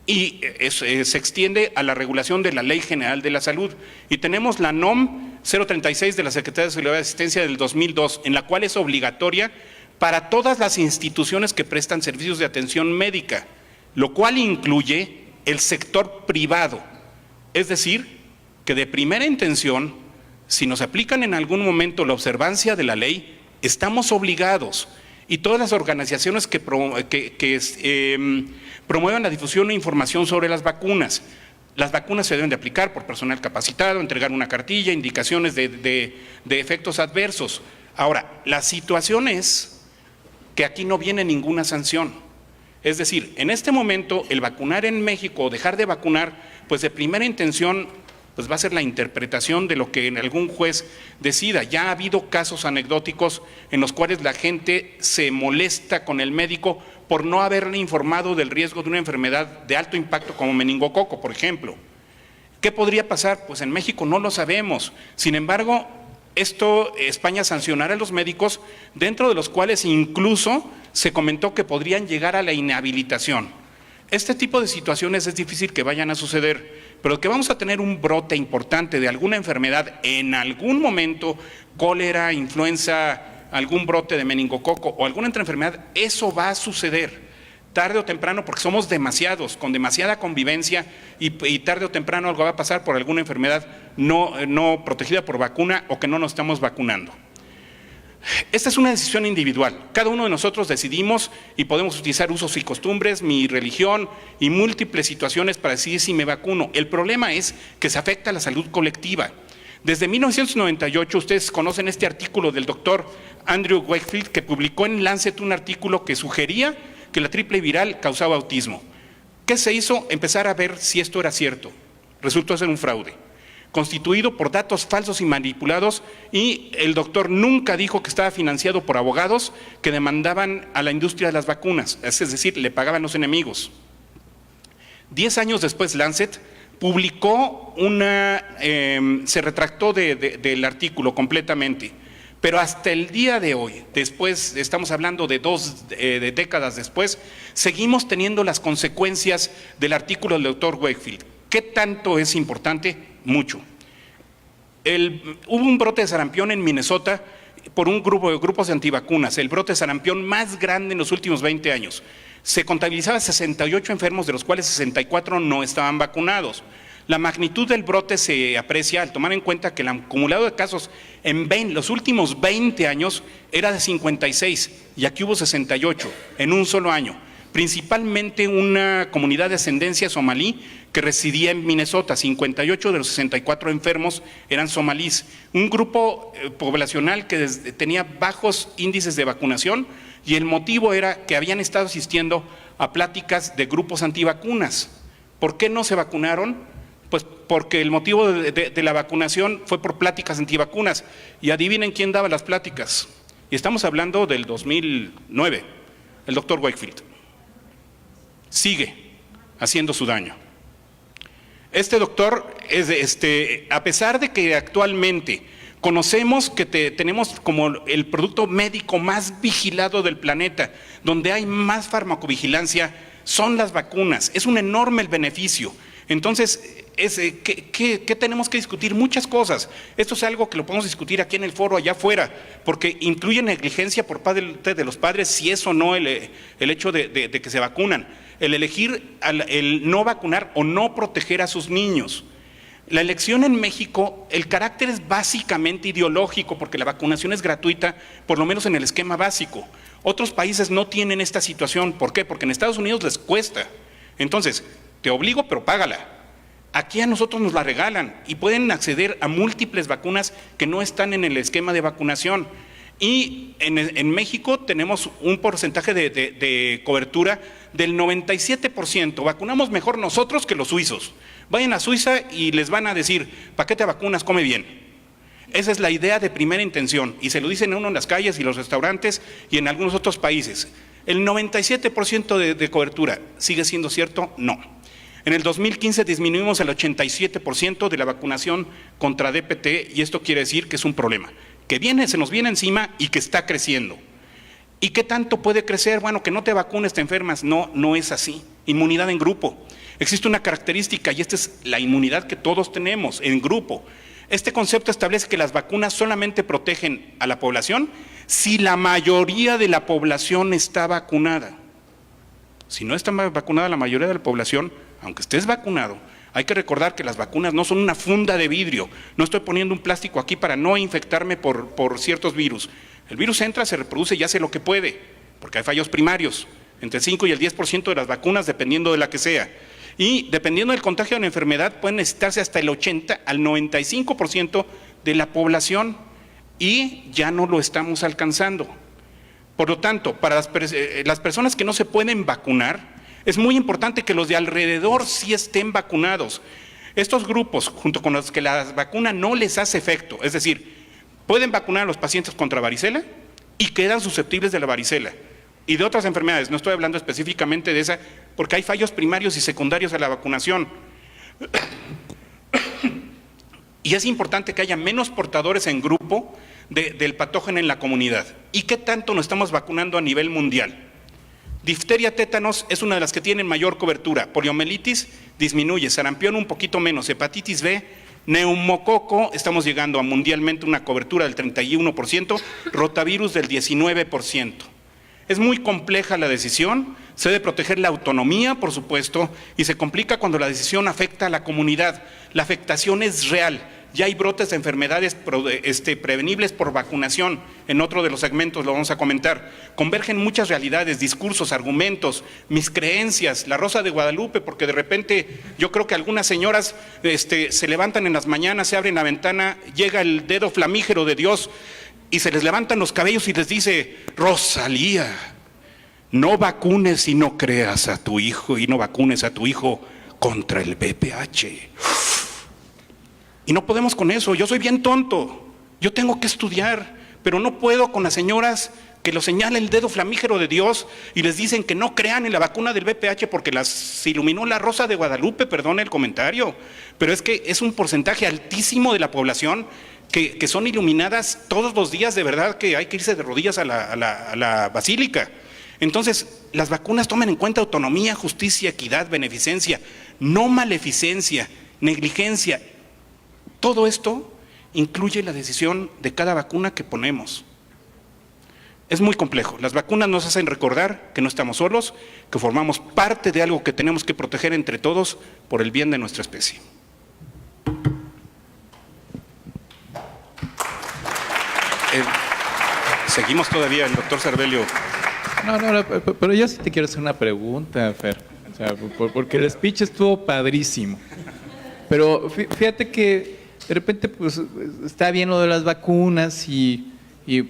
[SPEAKER 3] Y se extiende a la regulación de la Ley General de la Salud. Y tenemos la NOM 036 de la Secretaría de Salud y Asistencia del 2002, en la cual es obligatoria para todas las instituciones que prestan servicios de atención médica, lo cual incluye el sector privado. Es decir, que de primera intención, si nos aplican en algún momento la observancia de la ley, estamos obligados. Y todas las organizaciones que promuevan la difusión e información sobre las vacunas. Las vacunas se deben de aplicar por personal capacitado, entregar una cartilla, indicaciones de efectos adversos. Ahora, la situación es que aquí no viene ninguna sanción. Es decir, en este momento el vacunar en México o dejar de vacunar, pues de primera intención pues va a ser la interpretación de lo que algún juez decida. Ya ha habido casos anecdóticos en los cuales la gente se molesta con el médico por no haberle informado del riesgo de una enfermedad de alto impacto como meningococo, por ejemplo. ¿Qué podría pasar? Pues en México no lo sabemos. Sin embargo, España sancionará a los médicos, dentro de los cuales incluso se comentó que podrían llegar a la inhabilitación. Este tipo de situaciones es difícil que vayan a suceder, pero que vamos a tener un brote importante de alguna enfermedad en algún momento, cólera, influenza, algún brote de meningococo o alguna otra enfermedad, eso va a suceder tarde o temprano, porque somos demasiados, con demasiada convivencia, y tarde o temprano algo va a pasar por alguna enfermedad no protegida por vacuna o que no nos estamos vacunando. Esta es una decisión individual. Cada uno de nosotros decidimos y podemos utilizar usos y costumbres, mi religión y múltiples situaciones para decidir si me vacuno. El problema es que se afecta a la salud colectiva. Desde 1998, ustedes conocen este artículo del doctor Andrew Wakefield, que publicó en Lancet un artículo que sugería que la triple viral causaba autismo. ¿Qué se hizo? Empezar a ver si esto era cierto. Resultó ser un fraude, constituido por datos falsos y manipulados, y el doctor nunca dijo que estaba financiado por abogados que demandaban a la industria de las vacunas, es decir, le pagaban los enemigos. 10 años después, Lancet publicó se retractó del artículo completamente. Pero hasta el día de hoy, después, estamos hablando de dos décadas después, seguimos teniendo las consecuencias del artículo del doctor Wakefield. ¿Qué tanto es importante? Mucho. Hubo un brote de sarampión en Minnesota por un grupo de grupos de antivacunas, el brote de sarampión más grande en los últimos 20 años. Se contabilizaba 68 enfermos, de los cuales 64 no estaban vacunados. La magnitud del brote se aprecia al tomar en cuenta que el acumulado de casos en los últimos 20 años era de 56 y aquí hubo 68 en un solo año. Principalmente una comunidad de ascendencia somalí que residía en Minnesota. 58 de los 64 enfermos eran somalíes. Un grupo poblacional que tenía bajos índices de vacunación, y el motivo era que habían estado asistiendo a pláticas de grupos antivacunas. ¿Por qué no se vacunaron? Pues porque el motivo de la vacunación fue por pláticas antivacunas. Y adivinen quién daba las pláticas. Y estamos hablando del 2009, el doctor Wakefield. Sigue haciendo su daño. Este doctor, a pesar de que actualmente conocemos que tenemos como el producto médico más vigilado del planeta, donde hay más farmacovigilancia, son las vacunas. Es un enorme el beneficio. Entonces, ¿qué tenemos que discutir? Muchas cosas. Esto es algo que lo podemos discutir aquí en el foro, allá afuera, porque incluye negligencia por parte de los padres, si es o no el hecho de que se vacunan, el elegir, el no vacunar o no proteger a sus niños. La elección en México, el carácter es básicamente ideológico, porque la vacunación es gratuita, por lo menos en el esquema básico. Otros países no tienen esta situación. ¿Por qué? Porque en Estados Unidos les cuesta. Entonces, te obligo, pero págala. Aquí a nosotros nos la regalan y pueden acceder a múltiples vacunas que no están en el esquema de vacunación. Y en México tenemos un porcentaje de cobertura del 97%. Vacunamos mejor nosotros que los suizos. Vayan a Suiza y les van a decir, ¿para qué te vacunas? Come bien. Esa es la idea de primera intención, y se lo dicen a uno en las calles y los restaurantes y en algunos otros países. ¿El 97% de cobertura sigue siendo cierto? No. En el 2015 disminuimos el 87% de la vacunación contra DPT, y esto quiere decir que es un problema que se nos viene encima y que está creciendo. ¿Y qué tanto puede crecer? Bueno, que no te vacunes, te enfermas. No, no es así. Inmunidad en grupo. Existe una característica, y esta es la inmunidad que todos tenemos en grupo. Este concepto establece que las vacunas solamente protegen a la población si la mayoría de la población está vacunada. Si no está vacunada la mayoría de la población, aunque estés vacunado, hay que recordar que las vacunas no son una funda de vidrio. No estoy poniendo un plástico aquí para no infectarme por ciertos virus. El virus entra, se reproduce y hace lo que puede, porque hay fallos primarios, entre el 5 y el 10% de las vacunas, dependiendo de la que sea. Y dependiendo del contagio de la enfermedad, pueden necesitarse hasta el 80 al 95% de la población, y ya no lo estamos alcanzando. Por lo tanto, para las personas que no se pueden vacunar, es muy importante que los de alrededor sí estén vacunados. Estos grupos, junto con los que la vacuna no les hace efecto, es decir, pueden vacunar a los pacientes contra varicela y quedan susceptibles de la varicela y de otras enfermedades. No estoy hablando específicamente de esa, porque hay fallos primarios y secundarios a la vacunación. Y es importante que haya menos portadores en grupo del patógeno en la comunidad. ¿Y qué tanto nos estamos vacunando a nivel mundial? Difteria, tétanos es una de las que tienen mayor cobertura. Poliomielitis disminuye, sarampión un poquito menos, hepatitis B, neumococo, estamos llegando a mundialmente una cobertura del 31%, rotavirus del 19%. Es muy compleja la decisión, se debe proteger la autonomía, por supuesto, y se complica cuando la decisión afecta a la comunidad. La afectación es real. Ya hay brotes de enfermedades prevenibles por vacunación. En otro de los segmentos lo vamos a comentar. Convergen muchas realidades, discursos, argumentos, mis creencias, la Rosa de Guadalupe, porque de repente yo creo que algunas señoras se levantan en las mañanas, se abren la ventana, llega el dedo flamígero de Dios y se les levantan los cabellos y les dice: Rosalía, no vacunes y no creas a tu hijo y no vacunes a tu hijo contra el VPH. Y no podemos con eso. Yo soy bien tonto, yo tengo que estudiar, pero no puedo con las señoras que lo señala el dedo flamígero de Dios y les dicen que no crean en la vacuna del VPH porque las iluminó la Rosa de Guadalupe, perdón el comentario, pero es que es un porcentaje altísimo de la población que son iluminadas todos los días, de verdad que hay que irse de rodillas a la basílica. Entonces, las vacunas toman en cuenta autonomía, justicia, equidad, beneficencia, no maleficencia, negligencia. Todo esto incluye la decisión de cada vacuna que ponemos. Es muy complejo. Las vacunas nos hacen recordar que no estamos solos, que formamos parte de algo que tenemos que proteger entre todos por el bien de nuestra especie. Seguimos todavía, el doctor Cervelio.
[SPEAKER 2] No, pero yo sí te quiero hacer una pregunta, Fer. O sea, porque el speech estuvo padrísimo. Pero fíjate que de repente pues está bien lo de las vacunas y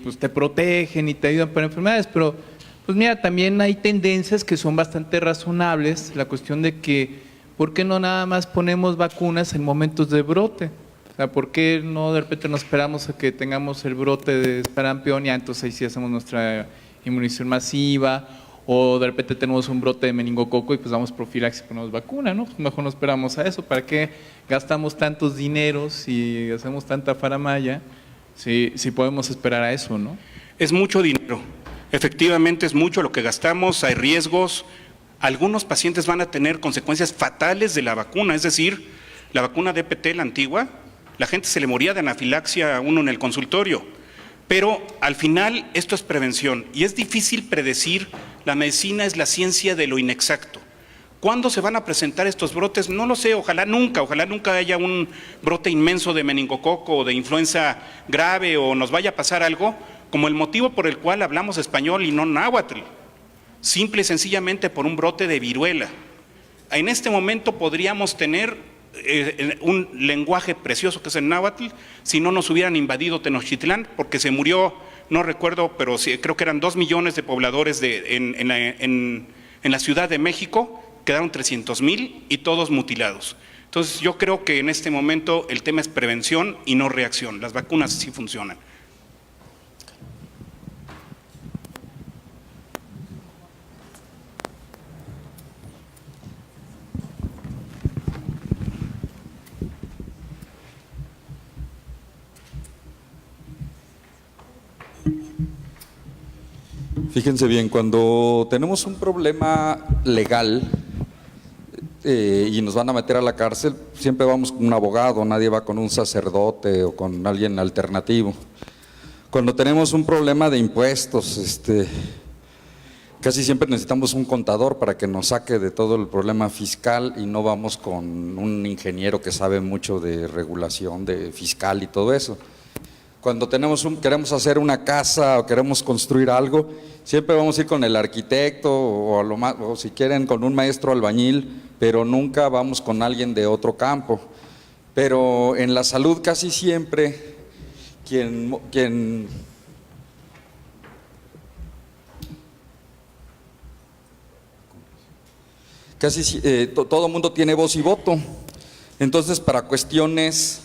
[SPEAKER 2] pues te protegen y te ayudan para enfermedades, pero pues mira, también hay tendencias que son bastante razonables. La cuestión de que, ¿por qué no nada más ponemos vacunas en momentos de brote? O sea, ¿por qué no de repente nos esperamos a que tengamos el brote de sarampión y entonces ahí sí hacemos nuestra inmunización masiva? O de repente tenemos un brote de meningococo y pues damos profilaxis y ponemos vacuna, ¿no? Pues mejor no esperamos a eso. ¿Para qué gastamos tantos dineros y hacemos tanta faramalla si podemos esperar a eso, ¿no?
[SPEAKER 3] Es mucho dinero. Efectivamente es mucho lo que gastamos, hay riesgos. Algunos pacientes van a tener consecuencias fatales de la vacuna, es decir, la vacuna DPT, la antigua, la gente se le moría de anafilaxia a uno en el consultorio. Pero al final esto es prevención y es difícil predecir. La medicina es la ciencia de lo inexacto. ¿Cuándo se van a presentar estos brotes? No lo sé, ojalá nunca haya un brote inmenso de meningococo o de influenza grave o nos vaya a pasar algo, como el motivo por el cual hablamos español y no náhuatl, simple y sencillamente por un brote de viruela. En este momento podríamos tener un lenguaje precioso que es el náhuatl, si no nos hubieran invadido Tenochtitlán, porque se murió, no recuerdo, pero sí, creo que eran 2 millones de pobladores en la Ciudad de México, quedaron 300,000 y todos mutilados. Entonces yo creo que en este momento el tema es prevención y no reacción. Las vacunas sí funcionan.
[SPEAKER 4] Fíjense bien, cuando tenemos un problema legal y nos van a meter a la cárcel, siempre vamos con un abogado, nadie va con un sacerdote o con alguien alternativo. Cuando tenemos un problema de impuestos, casi siempre necesitamos un contador para que nos saque de todo el problema fiscal y no vamos con un ingeniero que sabe mucho de regulación de fiscal y todo eso. Cuando queremos hacer una casa o queremos construir algo, siempre vamos a ir con el arquitecto o si quieren con un maestro albañil, pero nunca vamos con alguien de otro campo. Pero en la salud casi siempre todo el mundo tiene voz y voto. Entonces, para cuestiones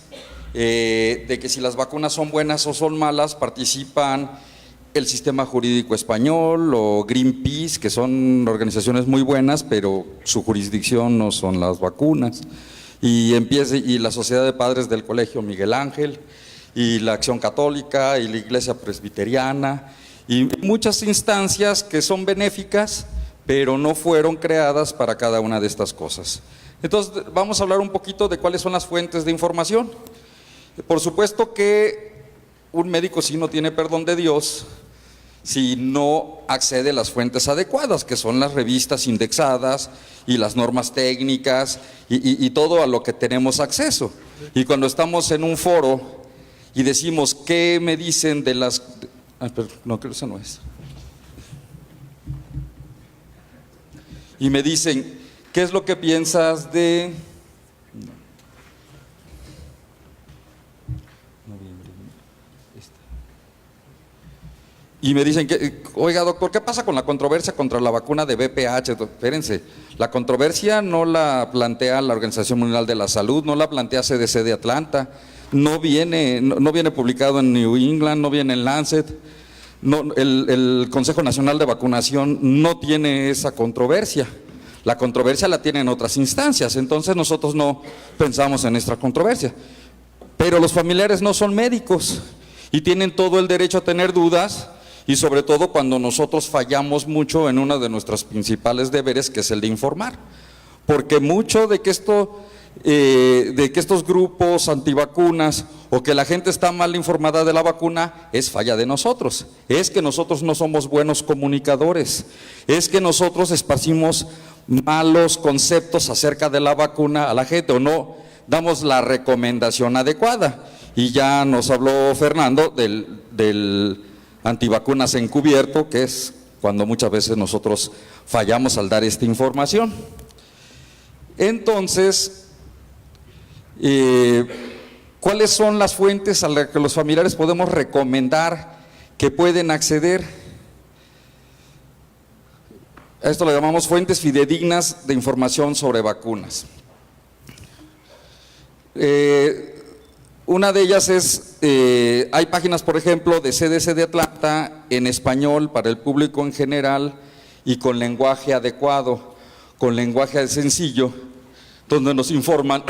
[SPEAKER 4] de que si las vacunas son buenas o son malas, participan el sistema jurídico español o Greenpeace, que son organizaciones muy buenas, pero su jurisdicción no son las vacunas. Y la Sociedad de Padres del Colegio Miguel Ángel, y la Acción Católica, y la Iglesia Presbiteriana, y muchas instancias que son benéficas, pero no fueron creadas para cada una de estas cosas. Entonces, vamos a hablar un poquito de cuáles son las fuentes de información. Por supuesto que un médico sí no tiene perdón de Dios si no accede a las fuentes adecuadas, que son las revistas indexadas y las normas técnicas y todo a lo que tenemos acceso. Y cuando estamos en un foro y decimos, ¿qué me dicen de las...? No, creo que esa no es. Y me dicen, ¿qué es lo que piensas de...? Y me dicen, oiga doctor, ¿qué pasa con la controversia contra la vacuna de VPH? Espérense, la controversia no la plantea la Organización Mundial de la Salud, no la plantea CDC de Atlanta, no viene publicado en New England, no viene en Lancet, el Consejo Nacional de Vacunación no tiene esa controversia. La controversia la tienen otras instancias, entonces nosotros no pensamos en esta controversia. Pero los familiares no son médicos y tienen todo el derecho a tener dudas, y sobre todo cuando nosotros fallamos mucho en uno de nuestros principales deberes, que es el de informar. Porque mucho de que estos grupos antivacunas o que la gente está mal informada de la vacuna es falla de nosotros, es que nosotros no somos buenos comunicadores, es que nosotros esparcimos malos conceptos acerca de la vacuna a la gente o no damos la recomendación adecuada. Y ya nos habló Fernando del antivacunas encubierto, que es cuando muchas veces nosotros fallamos al dar esta información. Entonces, ¿cuáles son las fuentes a las que los familiares podemos recomendar que pueden acceder? A esto lo llamamos fuentes fidedignas de información sobre vacunas. Una de ellas es, hay páginas, por ejemplo, de CDC de Atlanta en español para el público en general y con lenguaje adecuado, con lenguaje sencillo, donde nos informan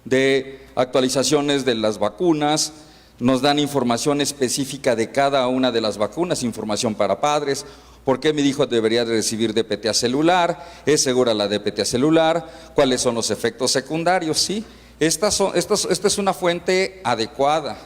[SPEAKER 4] de actualizaciones de las vacunas, nos dan información específica de cada una de las vacunas, información para padres. ¿Por qué mi hijo debería de recibir DPT celular? ¿Es segura la DPT celular? ¿Cuáles son los efectos secundarios? Sí. Esta es una fuente adecuada.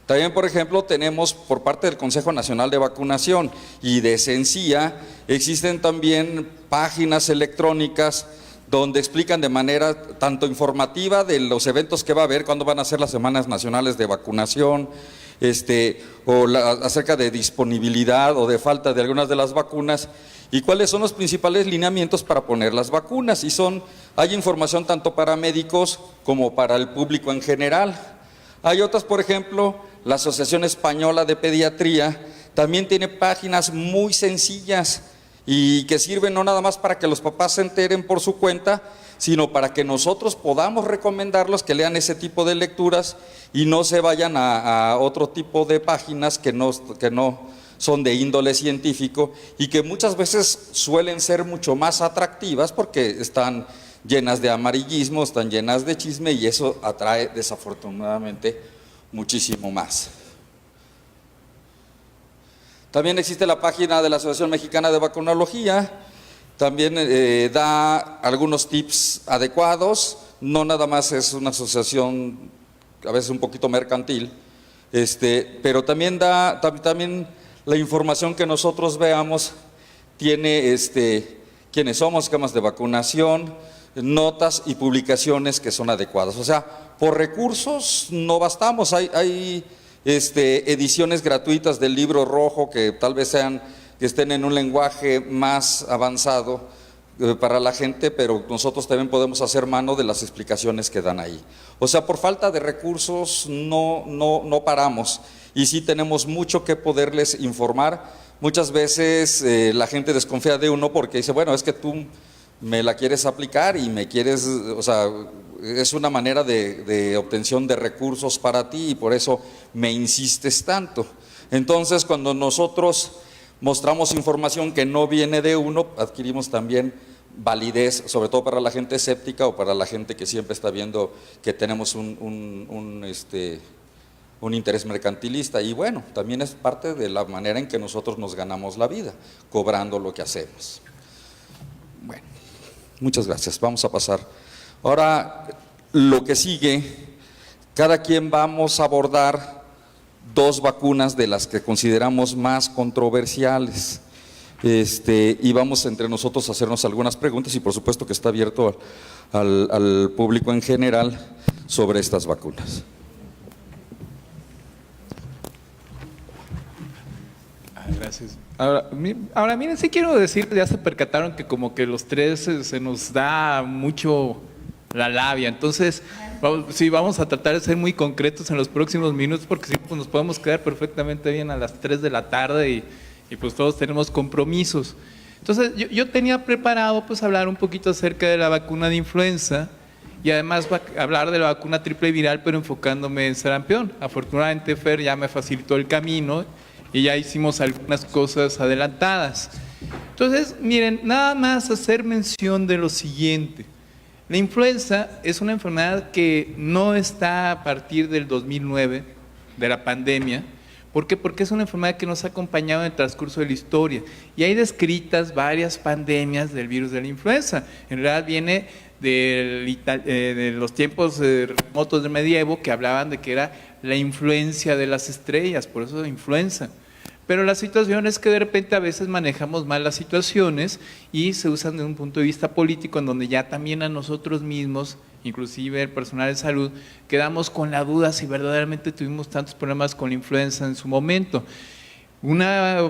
[SPEAKER 4] También, por ejemplo, tenemos por parte del Consejo Nacional de Vacunación y de Sencilla, existen también páginas electrónicas donde explican de manera tanto informativa de los eventos que va a haber, cuándo van a ser las semanas nacionales de vacunación, acerca de disponibilidad o de falta de algunas de las vacunas, y cuáles son los principales lineamientos para poner las vacunas. Hay información tanto para médicos como para el público en general. Hay otras, por ejemplo, la Asociación Española de Pediatría también tiene páginas muy sencillas y que sirven no nada más para que los papás se enteren por su cuenta, sino para que nosotros podamos recomendarlos que lean ese tipo de lecturas y no se vayan a otro tipo de páginas que no son de índole científico y que muchas veces suelen ser mucho más atractivas porque están llenas de amarillismo, están llenas de chisme, y eso atrae desafortunadamente muchísimo más. También existe la página de la Asociación Mexicana de Vacunología, también da algunos tips adecuados, no nada más es una asociación a veces un poquito mercantil, pero también también la información que nosotros veamos tiene quiénes somos, esquemas de vacunación, notas y publicaciones que son adecuadas. O sea, por recursos no bastamos, hay ediciones gratuitas del libro rojo que tal vez que estén en un lenguaje más avanzado para la gente, pero nosotros también podemos hacer mano de las explicaciones que dan ahí. O sea, por falta de recursos no paramos, y sí tenemos mucho que poderles informar. Muchas veces la gente desconfía de uno porque dice, bueno, es que tú me la quieres aplicar y me quieres, es una manera de obtención de recursos para ti y por eso me insistes tanto. Entonces, cuando nosotros mostramos información que no viene de uno, adquirimos también validez, sobre todo para la gente escéptica o para la gente que siempre está viendo que tenemos un interés mercantilista. Y bueno, también es parte de la manera en que nosotros nos ganamos la vida, cobrando lo que hacemos. Bueno, muchas gracias. Vamos a pasar. Ahora, lo que sigue, cada quien vamos a abordar 2 vacunas de las que consideramos más controversiales. Y vamos entre nosotros a hacernos algunas preguntas y por supuesto que está abierto al público en general sobre estas vacunas.
[SPEAKER 2] Gracias. Ahora miren, sí quiero decir, ya se percataron que como que los tres se nos da mucho la labia, entonces vamos a tratar de ser muy concretos en los próximos minutos porque si pues nos podemos quedar perfectamente bien a las 3 de la tarde y pues todos tenemos compromisos. Entonces yo tenía preparado pues hablar un poquito acerca de la vacuna de influenza y además hablar de la vacuna triple viral, pero enfocándome en sarampión. Afortunadamente Fer ya me facilitó el camino y ya hicimos algunas cosas adelantadas. Entonces, miren, nada más hacer mención de lo siguiente. La influenza es una enfermedad que no está a partir del 2009, de la pandemia. ¿Por qué? Porque es una enfermedad que nos ha acompañado en el transcurso de la historia. Y hay descritas varias pandemias del virus de la influenza. En realidad viene de los tiempos remotos del medievo que hablaban de que era la influencia de las estrellas, por eso influenza. Pero la situación es que de repente a veces manejamos mal las situaciones y se usan desde un punto de vista político en donde ya también a nosotros mismos, inclusive el personal de salud, quedamos con la duda si verdaderamente tuvimos tantos problemas con la influenza en su momento. Un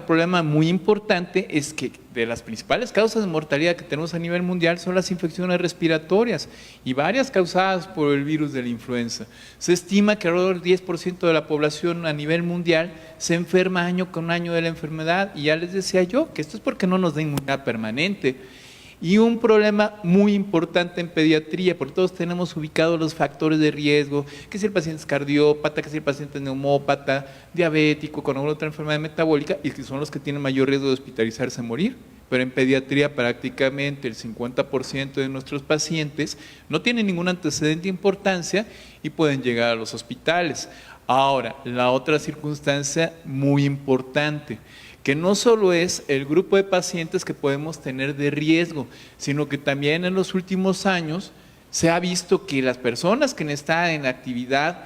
[SPEAKER 2] problema muy importante es que de las principales causas de mortalidad que tenemos a nivel mundial son las infecciones respiratorias y varias causadas por el virus de la influenza. Se estima que alrededor del 10% de la población a nivel mundial se enferma año con año de la enfermedad y ya les decía yo que esto es porque no nos da inmunidad permanente. Y un problema muy importante en pediatría, porque todos tenemos ubicados los factores de riesgo, que si el paciente es cardiópata, que si el paciente es neumópata, diabético, con alguna otra enfermedad metabólica, y que son los que tienen mayor riesgo de hospitalizarse y morir. Pero en pediatría prácticamente el 50% de nuestros pacientes no tienen ningún antecedente de importancia y pueden llegar a los hospitales. Ahora, la otra circunstancia muy importante, que no solo es el grupo de pacientes que podemos tener de riesgo, sino que también en los últimos años se ha visto que las personas que están en actividad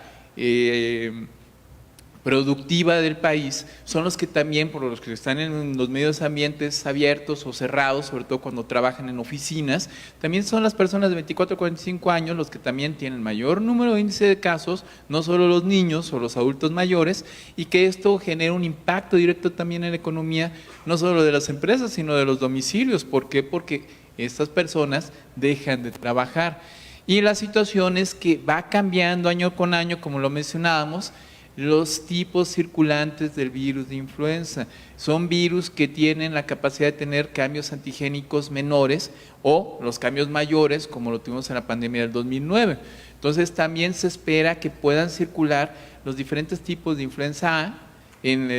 [SPEAKER 2] productiva del país son los que también, por los que están en los medios ambientes abiertos o cerrados, sobre todo cuando trabajan en oficinas, también son las personas de 24 a 45 años los que también tienen mayor número de índice de casos, no solo los niños o los adultos mayores, y que esto genera un impacto directo también en la economía, no solo de las empresas, sino de los domicilios. ¿Por qué? Porque estas personas dejan de trabajar. Y la situación es que va cambiando año con año, como lo mencionábamos, los tipos circulantes del virus de influenza. Son virus que tienen la capacidad de tener cambios antigénicos menores o los cambios mayores, como lo tuvimos en la pandemia del 2009. Entonces también se espera que puedan circular los diferentes tipos de influenza A en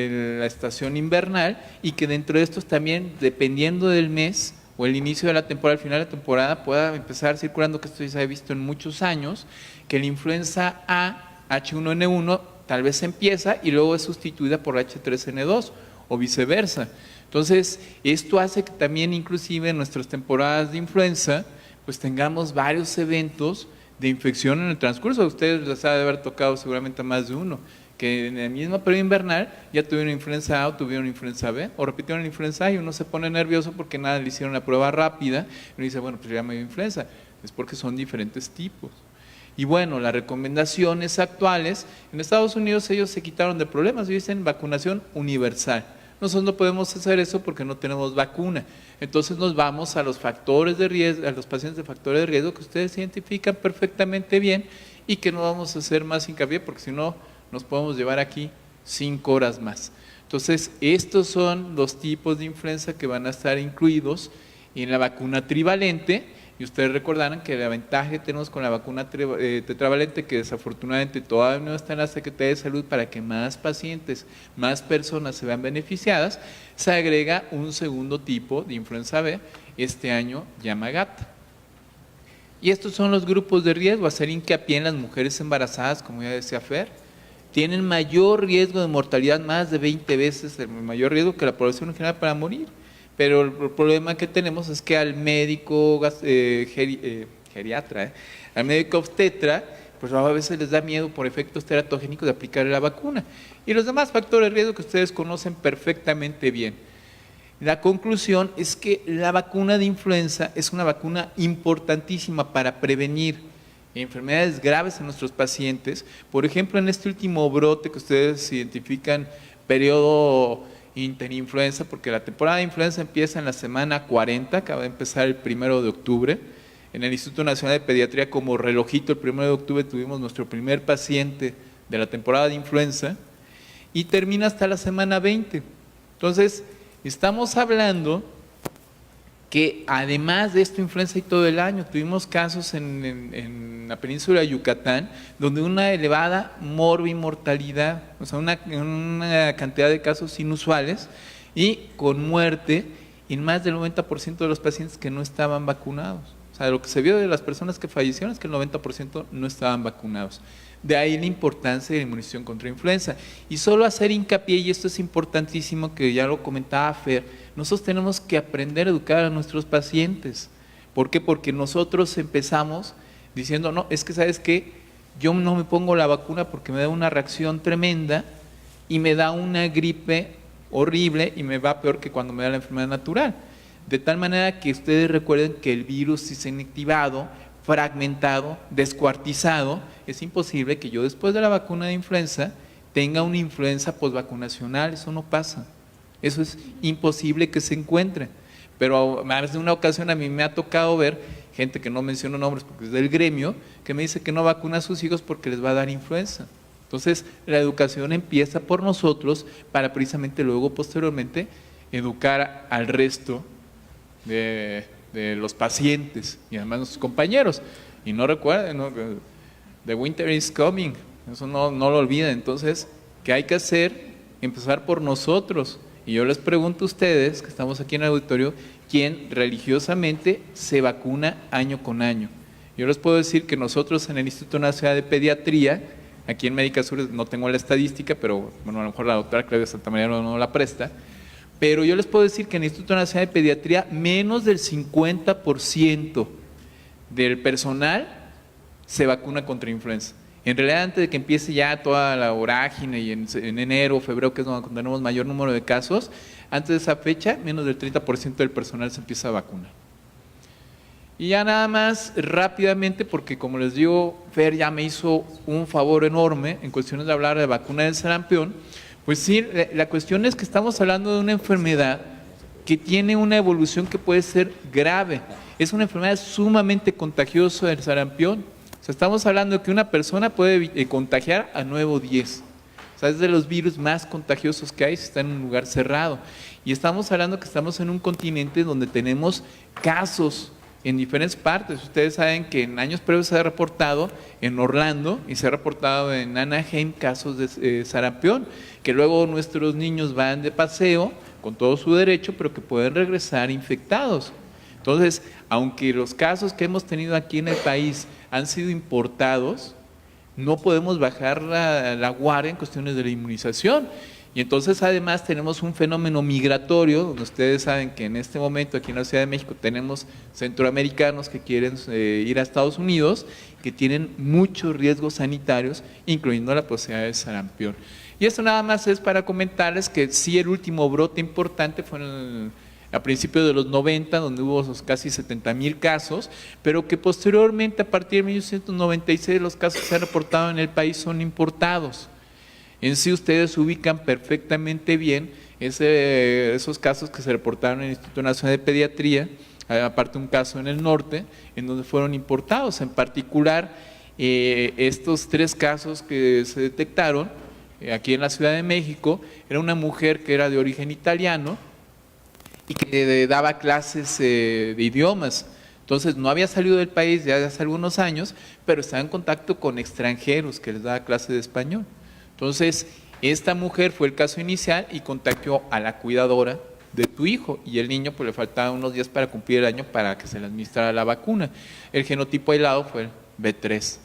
[SPEAKER 2] la estación invernal y que dentro de estos también, dependiendo del mes o el inicio de la temporada, al final de la temporada, pueda empezar circulando, que esto ya se ha visto en muchos años, que la influenza A, H1N1, tal vez empieza y luego es sustituida por H3N2 o viceversa. Entonces, esto hace que también inclusive en nuestras temporadas de influenza, pues tengamos varios eventos de infección en el transcurso. A ustedes les ha de haber tocado seguramente a más de uno, que en el mismo periodo invernal ya tuvieron influenza A o tuvieron influenza B, o repitieron la influenza A y uno se pone nervioso porque nada le hicieron la prueba rápida, y uno dice, bueno, pues ya me dio influenza. Es porque son diferentes tipos. Y bueno, las recomendaciones actuales, en Estados Unidos ellos se quitaron de problemas y dicen vacunación universal. Nosotros no podemos hacer eso porque no tenemos vacuna. Entonces nos vamos a los factores de riesgo, a los pacientes de factores de riesgo que ustedes identifican perfectamente bien y que no vamos a hacer más hincapié porque si no nos podemos llevar aquí 5 horas más. Entonces, estos son los tipos de influenza que van a estar incluidos en la vacuna trivalente. Y ustedes recordarán que la ventaja que tenemos con la vacuna tetravalente, que desafortunadamente todavía no está en la Secretaría de Salud para que más pacientes, más personas se vean beneficiadas, se agrega un segundo tipo de influenza B, este año Yamagata. Y estos son los grupos de riesgo, hacer hincapié en las mujeres embarazadas, como ya decía Fer, tienen mayor riesgo de mortalidad, más de 20 veces el mayor riesgo que la población en general para morir. Pero el problema que tenemos es que al médico geriatra, al médico obstetra, pues a veces les da miedo por efectos teratogénicos de aplicar la vacuna. Y los demás factores de riesgo que ustedes conocen perfectamente bien. La conclusión es que la vacuna de influenza es una vacuna importantísima para prevenir enfermedades graves en nuestros pacientes. Por ejemplo, en este último brote que ustedes identifican, periodo interinfluenza, porque la temporada de influenza empieza en la semana 40, acaba de empezar el 1 de octubre. En el Instituto Nacional de Pediatría, como relojito, el 1 de octubre tuvimos nuestro primer paciente de la temporada de influenza y termina hasta la semana 20. Entonces, estamos hablando que además de esto influenza y todo el año, tuvimos casos en la península de Yucatán donde una elevada morbimortalidad, o sea, una cantidad de casos inusuales y con muerte en más del 90% de los pacientes que no estaban vacunados. O sea, lo que se vio de las personas que fallecieron es que el 90% no estaban vacunados. De ahí la importancia de la inmunización contra influenza. Y solo hacer hincapié, y esto es importantísimo, que ya lo comentaba Fer, nosotros tenemos que aprender a educar a nuestros pacientes. ¿Por qué? Porque nosotros empezamos diciendo, no, es que ¿sabes qué? Yo no me pongo la vacuna porque me da una reacción tremenda y me da una gripe horrible y me va peor que cuando me da la enfermedad natural. De tal manera que ustedes recuerden que el virus es inactivado, fragmentado, descuartizado, es imposible que yo después de la vacuna de influenza tenga una influenza posvacunacional, eso no pasa, eso es imposible que se encuentre. Pero más de una ocasión a mí me ha tocado ver gente que no menciono nombres porque es del gremio, que me dice que no vacuna a sus hijos porque les va a dar influenza. Entonces la educación empieza por nosotros para precisamente luego posteriormente educar al resto de los pacientes y además nuestros compañeros. Y no recuerden, ¿no? The winter is coming, eso no lo olviden. Entonces, ¿qué hay que hacer? Empezar por nosotros. Y yo les pregunto a ustedes, que estamos aquí en el auditorio, ¿quién religiosamente se vacuna año con año? Yo les puedo decir que nosotros en el Instituto Nacional de Pediatría, aquí en Médica Sur no tengo la estadística, pero bueno, a lo mejor la doctora Claudia Santamaría no la presta, pero yo les puedo decir que en el Instituto Nacional de Pediatría menos del 50% del personal se vacuna contra influenza. En realidad, antes de que empiece ya toda la vorágine y en enero, febrero, que es donde tenemos mayor número de casos, antes de esa fecha, menos del 30% del personal se empieza a vacunar. Y ya nada más rápidamente, porque como les digo, Fer ya me hizo un favor enorme en cuestiones de hablar de vacuna del sarampión. Pues sí, la cuestión es que estamos hablando de una enfermedad que tiene una evolución que puede ser grave. Es una enfermedad sumamente contagiosa del sarampión. O sea, estamos hablando de que una persona puede contagiar a 9 o 10. O sea, es de los virus más contagiosos que hay si está en un lugar cerrado. Y estamos hablando que estamos en un continente donde tenemos casos en diferentes partes. Ustedes saben que en años previos se ha reportado en Orlando y se ha reportado en Anaheim casos de sarampión, que luego nuestros niños van de paseo con todo su derecho, pero que pueden regresar infectados. Entonces, aunque los casos que hemos tenido aquí en el país han sido importados, no podemos bajar la guardia en cuestiones de la inmunización. Y entonces además tenemos un fenómeno migratorio, donde ustedes saben que en este momento aquí en la Ciudad de México tenemos centroamericanos que quieren ir a Estados Unidos, que tienen muchos riesgos sanitarios, incluyendo la posibilidad de sarampión. Y esto nada más es para comentarles que sí, el último brote importante fue a principios de los 90, donde hubo casi 70,000 casos, pero que posteriormente, a partir de 1996, los casos que se han reportado en el país son importados. En sí ustedes ubican perfectamente bien esos casos que se reportaron en el Instituto Nacional de Pediatría, aparte un caso en el norte, en donde fueron importados. En particular, estos 3 casos que se detectaron aquí en la Ciudad de México, era una mujer que era de origen italiano y que daba clases de idiomas. Entonces no había salido del país ya hace algunos años, pero estaba en contacto con extranjeros que les daba clase de español. Entonces esta mujer fue el caso inicial y contactó a la cuidadora de tu hijo, y el niño pues le faltaban unos días para cumplir el año para que se le administrara la vacuna. El genotipo aislado fue el B3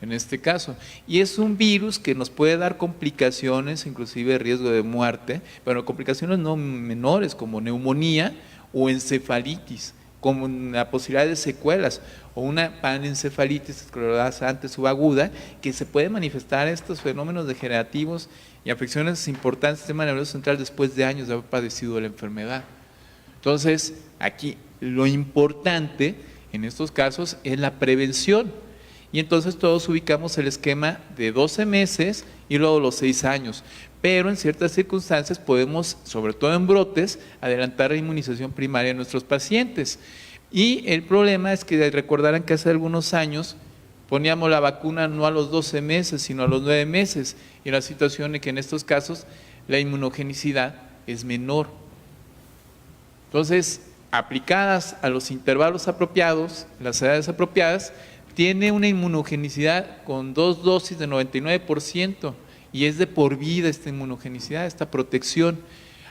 [SPEAKER 2] en este caso, y es un virus que nos puede dar complicaciones, inclusive riesgo de muerte, pero complicaciones no menores como neumonía o encefalitis, con la posibilidad de secuelas, o una panencefalitis esclerosante antes subaguda, que se puede manifestar estos fenómenos degenerativos y afecciones importantes del sistema nervioso central después de años de haber padecido la enfermedad. Entonces, aquí lo importante en estos casos es la prevención, y entonces todos ubicamos el esquema de 12 meses y luego los 6 años, pero en ciertas circunstancias podemos, sobre todo en brotes, adelantar la inmunización primaria en nuestros pacientes. Y el problema es que recordarán que hace algunos años poníamos la vacuna no a los 12 meses, sino a los 9 meses, y la situación es que en estos casos la inmunogenicidad es menor. Entonces, aplicadas a los intervalos apropiados, las edades apropiadas, tiene una inmunogenicidad con 2 dosis de 99%, y es de por vida esta inmunogenicidad, esta protección.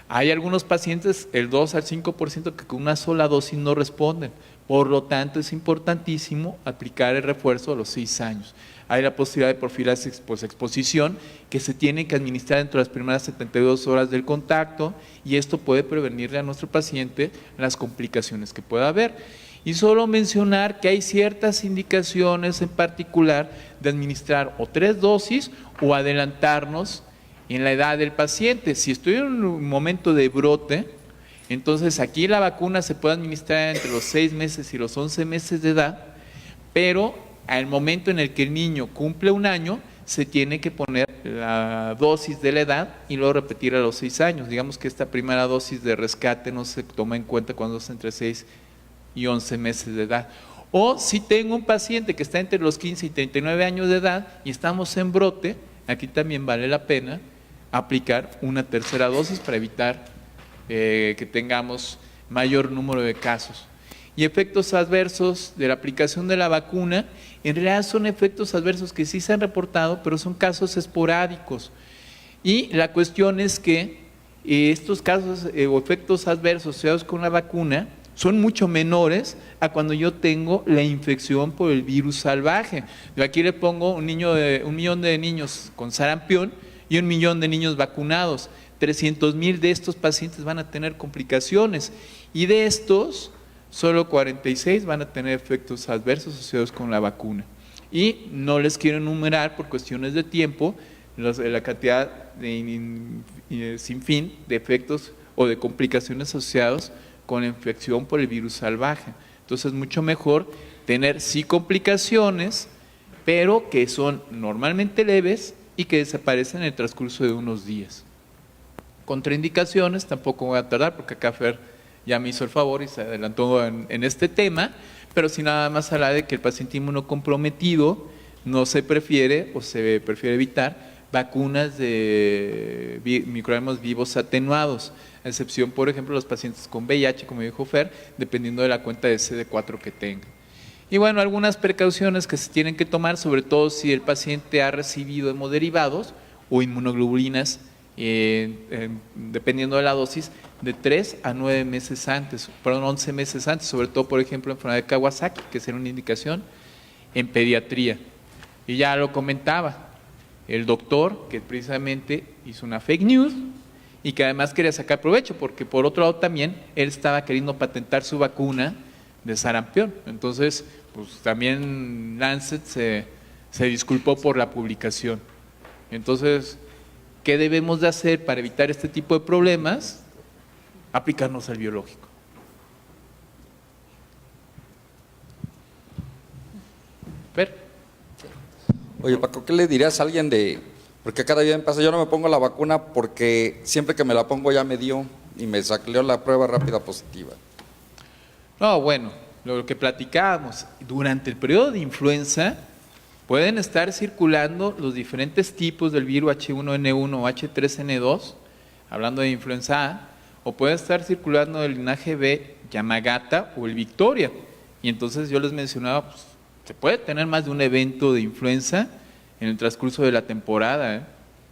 [SPEAKER 2] Hay algunos pacientes, el 2 al 5%, que con una sola dosis no responden. Por lo tanto, es importantísimo aplicar el refuerzo a los 6 años. Hay la posibilidad de profilaxis exposición, que se tiene que administrar dentro de las primeras 72 horas del contacto, y esto puede prevenirle a nuestro paciente las complicaciones que pueda haber. Y solo mencionar que hay ciertas indicaciones en particular de administrar o 3 dosis o adelantarnos en la edad del paciente. Si estoy en un momento de brote, entonces aquí la vacuna se puede administrar entre los 6 meses y los 11 meses de edad, pero al momento en el que el niño cumple 1 año, se tiene que poner la dosis de la edad y luego repetir a los 6 años. Digamos que esta primera dosis de rescate no se toma en cuenta cuando es entre 6 y 11 meses de edad. O si tengo un paciente que está entre los 15 y 39 años de edad y estamos en brote, aquí también vale la pena aplicar una tercera dosis para evitar que tengamos mayor número de casos. Y efectos adversos de la aplicación de la vacuna, en realidad son efectos adversos que sí se han reportado, pero son casos esporádicos. Y la cuestión es que estos casos o efectos adversos asociados con la vacuna son mucho menores a cuando yo tengo la infección por el virus salvaje. Yo aquí le pongo 1 millón de niños con sarampión y 1 millón de niños vacunados. 300,000 de estos pacientes van a tener complicaciones, y de estos solo 46 van a tener efectos adversos asociados con la vacuna. Y no les quiero enumerar por cuestiones de tiempo la cantidad sin fin de efectos o de complicaciones asociados con la infección por el virus salvaje. Entonces es mucho mejor tener sí complicaciones, pero que son normalmente leves y que desaparecen en el transcurso de unos días. Contraindicaciones, tampoco voy a tardar porque acá Fer ya me hizo el favor y se adelantó en este tema, pero sí nada más habla de que el paciente inmunocomprometido no se prefiere o se prefiere evitar vacunas de microorganismos vivos atenuados, a excepción, por ejemplo, los pacientes con VIH, como dijo Fer, dependiendo de la cuenta de CD4 que tengan. Y bueno, algunas precauciones que se tienen que tomar, sobre todo si el paciente ha recibido hemoderivados o inmunoglobulinas, dependiendo de la dosis, de 3 a 9 meses antes, perdón, 11 meses antes, sobre todo, por ejemplo, enfermedad de Kawasaki, que será una indicación en pediatría. Y ya lo comentaba el doctor, que precisamente hizo una fake news y que además quería sacar provecho, porque por otro lado también él estaba queriendo patentar su vacuna de sarampión. Entonces, pues también Lancet se disculpó por la publicación. Entonces, ¿qué debemos de hacer para evitar este tipo de problemas? Aplicarnos al biológico. Ver.
[SPEAKER 4] Oye, Paco, ¿qué le dirías a alguien porque cada día me pasa, yo no me pongo la vacuna porque siempre que me la pongo ya me dio y me salió la prueba rápida positiva?
[SPEAKER 2] No, bueno, lo que platicábamos, durante el periodo de influenza pueden estar circulando los diferentes tipos del virus H1N1 o H3N2, hablando de influenza A, o puede estar circulando el linaje B, Yamagata o el Victoria, Y entonces yo les mencionaba, pues, se puede tener más de un evento de influenza en el transcurso de la temporada, ¿eh?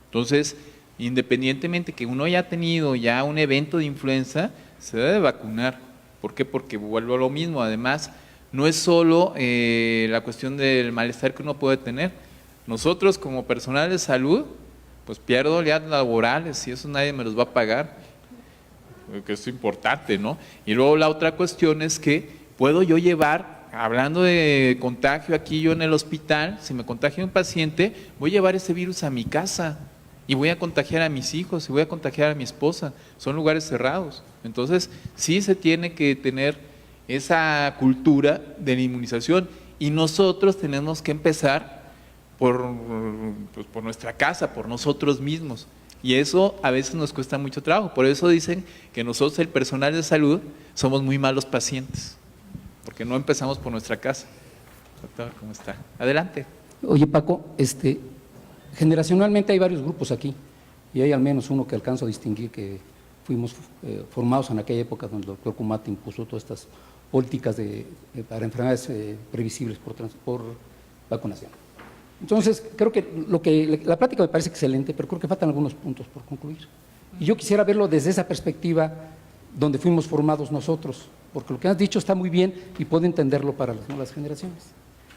[SPEAKER 2] Entonces, independientemente que uno haya tenido ya un evento de influenza, se debe vacunar. ¿Por qué? Porque vuelvo a lo mismo. Además, no es solo la cuestión del malestar que uno puede tener. Nosotros como personal de salud, pues pierdo días laborales y eso nadie me los va a pagar, que es importante, ¿no? Y luego la otra cuestión es que puedo yo llevar, hablando de contagio aquí yo en el hospital, si me contagia un paciente, voy a llevar ese virus a mi casa y voy a contagiar a mis hijos y voy a contagiar a mi esposa. Son lugares cerrados. Entonces, sí se tiene que tener esa cultura de la inmunización y nosotros tenemos que empezar por nuestra casa, por nosotros mismos. Y eso a veces nos cuesta mucho trabajo. Por eso dicen que nosotros, el personal de salud, somos muy malos pacientes, porque no empezamos por nuestra casa. Doctor, ¿cómo está? Adelante.
[SPEAKER 5] Oye, Paco, generacionalmente hay varios grupos aquí y hay al menos uno que alcanzo a distinguir que fuimos formados en aquella época donde el doctor Kumate impuso todas estas políticas para enfermedades previsibles por vacunación. Entonces, creo que la plática me parece excelente, pero creo que faltan algunos puntos por concluir. Y yo quisiera verlo desde esa perspectiva donde fuimos formados nosotros, porque lo que has dicho está muy bien y puedo entenderlo para las nuevas generaciones.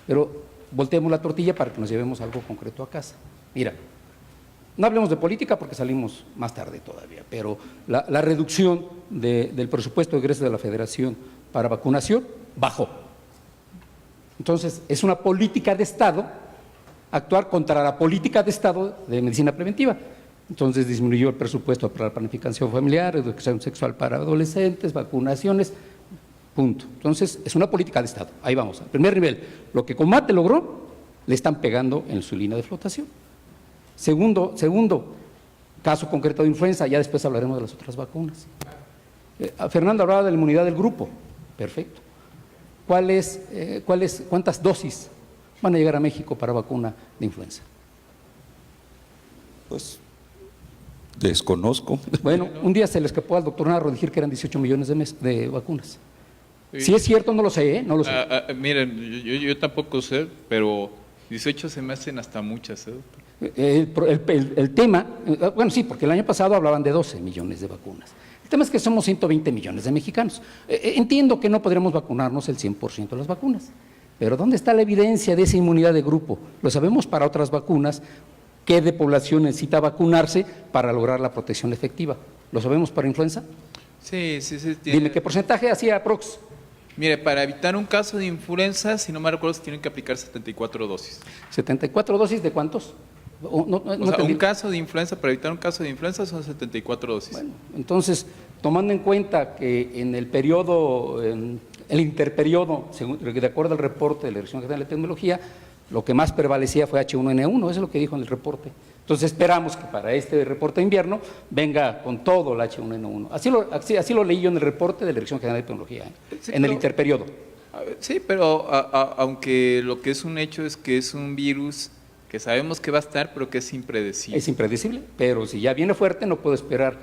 [SPEAKER 5] Pero volteemos la tortilla para que nos llevemos algo concreto a casa. Mira, no hablemos de política porque salimos más tarde todavía, pero la reducción del presupuesto de egresos de la Federación para vacunación bajó. Entonces, es una política de Estado actuar contra la política de Estado de medicina preventiva. Entonces disminuyó el presupuesto para la planificación familiar, educación sexual para adolescentes, vacunaciones, punto. Entonces es una política de Estado. Ahí vamos. Al primer nivel, lo que Kumate logró, le están pegando en su línea de flotación. Segundo caso concreto de influenza, ya después hablaremos de las otras vacunas. Fernando hablaba de la inmunidad del grupo. Perfecto. ¿Cuántas dosis van a llegar a México para vacuna de influenza?
[SPEAKER 4] Pues desconozco.
[SPEAKER 5] Bueno, un día se le escapó al doctor Narro decir que eran 18 millones de vacunas. Si es cierto, no lo sé, no lo sé.
[SPEAKER 2] Miren, yo tampoco sé, pero 18 se me hacen hasta muchas, ¿eh?
[SPEAKER 5] El tema, bueno, sí, porque el año pasado hablaban de 12 millones de vacunas. El tema es que somos 120 millones de mexicanos. Entiendo que no podremos vacunarnos el 100% de las vacunas, pero ¿dónde está la evidencia de esa inmunidad de grupo? Lo sabemos para otras vacunas, qué de población necesita vacunarse para lograr la protección efectiva. ¿Lo sabemos para influenza?
[SPEAKER 2] Sí.
[SPEAKER 5] Dime, ¿qué porcentaje hacía aprox?
[SPEAKER 2] Mire, para evitar un caso de influenza, si no me recuerdo, se tienen que aplicar 74 dosis.
[SPEAKER 5] ¿74 dosis de cuántos?
[SPEAKER 2] Un caso de influenza, para evitar un caso de influenza son 74 dosis.
[SPEAKER 5] Bueno, entonces, tomando en cuenta que en el periodo, en el interperiodo, de acuerdo al reporte de la Dirección General de Tecnología, lo que más prevalecía fue H1N1, eso es lo que dijo en el reporte. Entonces esperamos que para este reporte de invierno venga con todo el H1N1. Así lo leí yo en el reporte de la Dirección General de Tecnología,
[SPEAKER 2] Sí,
[SPEAKER 5] en el interperiodo.
[SPEAKER 2] Sí, pero aunque lo que es un hecho es que es un virus que sabemos que va a estar, pero que es impredecible.
[SPEAKER 5] Es impredecible, pero si ya viene fuerte no puedo esperar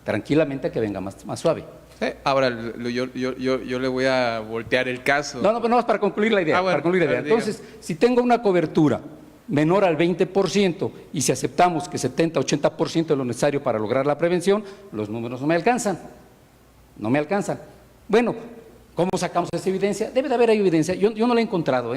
[SPEAKER 5] tranquilamente a que venga más suave.
[SPEAKER 2] Sí, ahora yo le voy a voltear el caso.
[SPEAKER 5] No, más para concluir la idea.
[SPEAKER 2] Bueno,
[SPEAKER 5] para concluir la idea. Entonces, si tengo una cobertura menor al 20% y si aceptamos que 70-80% es lo necesario para lograr la prevención, los números no me alcanzan. No me alcanzan. Bueno, ¿cómo sacamos esa evidencia? Debe de haber evidencia. Yo no la he encontrado,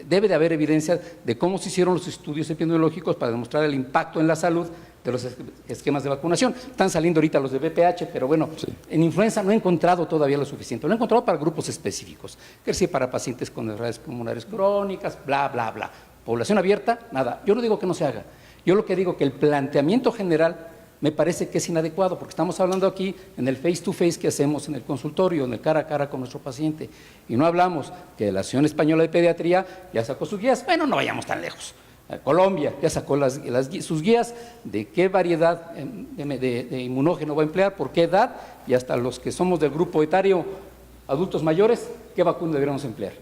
[SPEAKER 5] Debe de haber evidencia de cómo se hicieron los estudios epidemiológicos para demostrar el impacto en la salud de los esquemas de vacunación. Están saliendo ahorita los de BPH, pero bueno, sí. En influenza no he encontrado todavía lo suficiente. Lo he encontrado para grupos específicos, que sí para pacientes con enfermedades pulmonares crónicas, bla, bla, bla. Población abierta, nada. Yo no digo que no se haga. Yo lo que digo que el planteamiento general me parece que es inadecuado, porque estamos hablando aquí en el face to face que hacemos en el consultorio, en el cara a cara con nuestro paciente, y no hablamos que la Asociación Española de Pediatría ya sacó sus guías. Bueno, no vayamos tan lejos. Colombia ya sacó sus guías de qué variedad de inmunógeno va a emplear, por qué edad, y hasta los que somos del grupo etario adultos mayores, qué vacuna deberíamos emplear.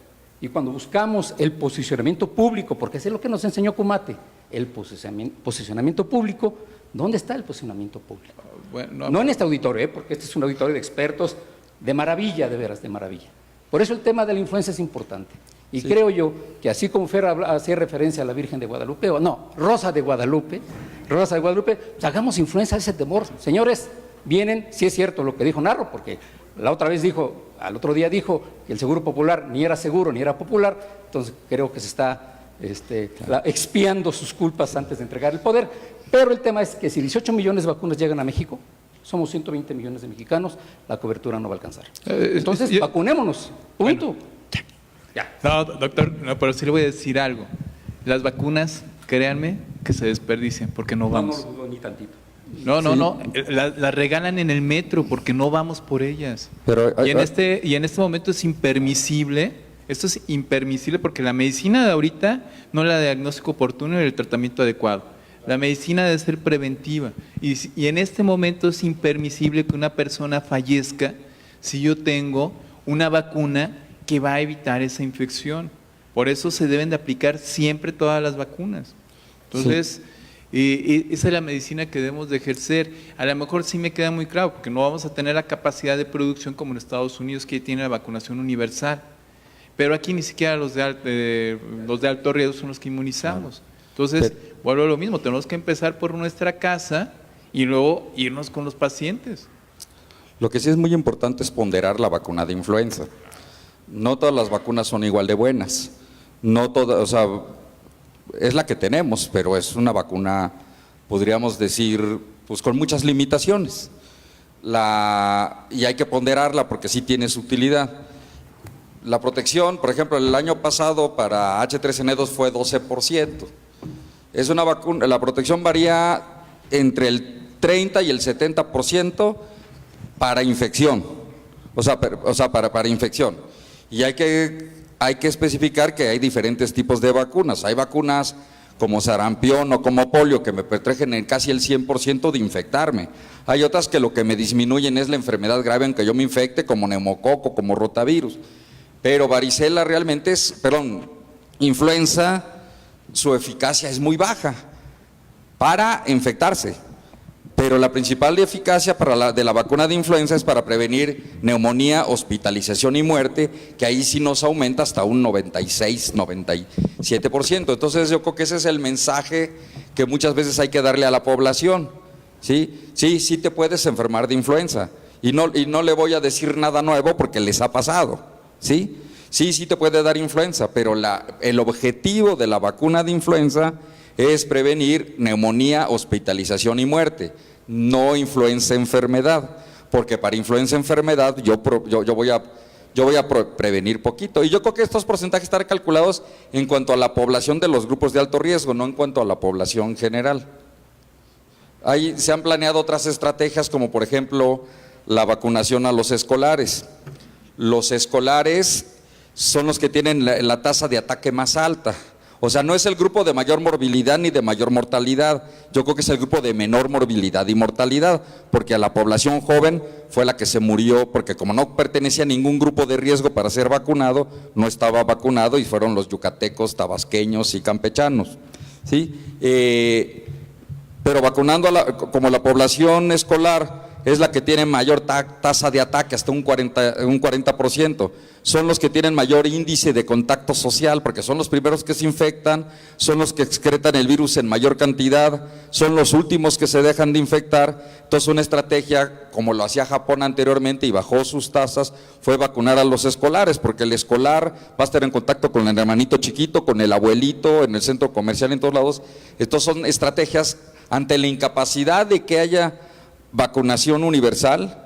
[SPEAKER 5] Y cuando buscamos el posicionamiento público, porque eso es lo que nos enseñó Kumate, el posicionamiento público, ¿dónde está el posicionamiento público? Bueno, no en este auditorio, porque este es un auditorio de expertos de maravilla, de veras, de maravilla. Por eso el tema de la influenza es importante. Y creo yo que así como Fer hacía referencia a la Virgen de Guadalupe, Rosa de Guadalupe, pues hagamos influencia a ese temor. Señores, vienen, sí es cierto lo que dijo Narro, porque la otra vez dijo, al otro día dijo que el seguro popular ni era seguro ni era popular, entonces creo que se está expiando sus culpas antes de entregar el poder. Pero el tema es que si 18 millones de vacunas llegan a México, somos 120 millones de mexicanos, la cobertura no va a alcanzar. Entonces, vacunémonos, punto.
[SPEAKER 2] Bueno, no, doctor, no, pero sí le voy a decir algo. Las vacunas, créanme, que se desperdician porque no vamos.
[SPEAKER 5] No lo dudo ni tantito.
[SPEAKER 2] No, las regalan en el metro porque no vamos por ellas.
[SPEAKER 4] Pero,
[SPEAKER 2] y en este momento es impermisible. Esto es impermisible porque la medicina de ahorita no es el diagnóstico oportuno y el tratamiento adecuado. La medicina debe ser preventiva. Y en este momento es impermisible que una persona fallezca si yo tengo una vacuna que va a evitar esa infección. Por eso se deben de aplicar siempre todas las vacunas. Entonces, esa es la medicina que debemos de ejercer. A lo mejor sí me queda muy claro, porque no vamos a tener la capacidad de producción como en Estados Unidos, que tiene la vacunación universal. Pero aquí ni siquiera los de alto riesgo son los que inmunizamos. Entonces, vuelvo a lo mismo, tenemos que empezar por nuestra casa y luego irnos con los pacientes.
[SPEAKER 4] Lo que sí es muy importante es ponderar la vacuna de influenza. No todas las vacunas son igual de buenas. No todas, o sea, es la que tenemos, pero es una vacuna, podríamos decir, pues con muchas limitaciones. Y hay que ponderarla porque sí tiene su utilidad. La protección, por ejemplo, el año pasado para H3N2 fue 12%. Es una vacuna, la protección varía entre el 30 y el 70% para infección, para infección. Y hay que especificar que hay diferentes tipos de vacunas. Hay vacunas como sarampión o como polio que me protegen en casi el 100% de infectarme. Hay otras que lo que me disminuyen es la enfermedad grave en que yo me infecte, como neumococo, como rotavirus. Pero varicela realmente influenza, su eficacia es muy baja para infectarse. Pero la principal eficacia de la vacuna de influenza es para prevenir neumonía, hospitalización y muerte, que ahí sí nos aumenta hasta un 96, 97%. Entonces yo creo que ese es el mensaje que muchas veces hay que darle a la población. Sí, te puedes enfermar de influenza y no le voy a decir nada nuevo porque les ha pasado. Sí te puede dar influenza, pero el objetivo de la vacuna de influenza es prevenir neumonía, hospitalización y muerte, no influenza enfermedad, porque para influenza enfermedad yo voy a prevenir poquito. Y yo creo que estos porcentajes están calculados en cuanto a la población de los grupos de alto riesgo, no en cuanto a la población general. Ahí se han planeado otras estrategias, como por ejemplo la vacunación a los escolares. Los escolares son los que tienen la tasa de ataque más alta. O sea, no es el grupo de mayor morbilidad ni de mayor mortalidad. Yo creo que es el grupo de menor morbilidad y mortalidad, porque a la población joven fue la que se murió, porque como no pertenecía a ningún grupo de riesgo para ser vacunado, no estaba vacunado y fueron los yucatecos, tabasqueños y campechanos. ¿Sí? Pero vacunando como la población escolar es la que tiene mayor tasa de ataque, hasta un 40%. Son los que tienen mayor índice de contacto social, porque son los primeros que se infectan, son los que excretan el virus en mayor cantidad, son los últimos que se dejan de infectar. Entonces una estrategia, como lo hacía Japón anteriormente y bajó sus tasas, fue vacunar a los escolares, porque el escolar va a estar en contacto con el hermanito chiquito, con el abuelito, en el centro comercial, en todos lados. Estas son estrategias ante la incapacidad de que haya vacunación universal,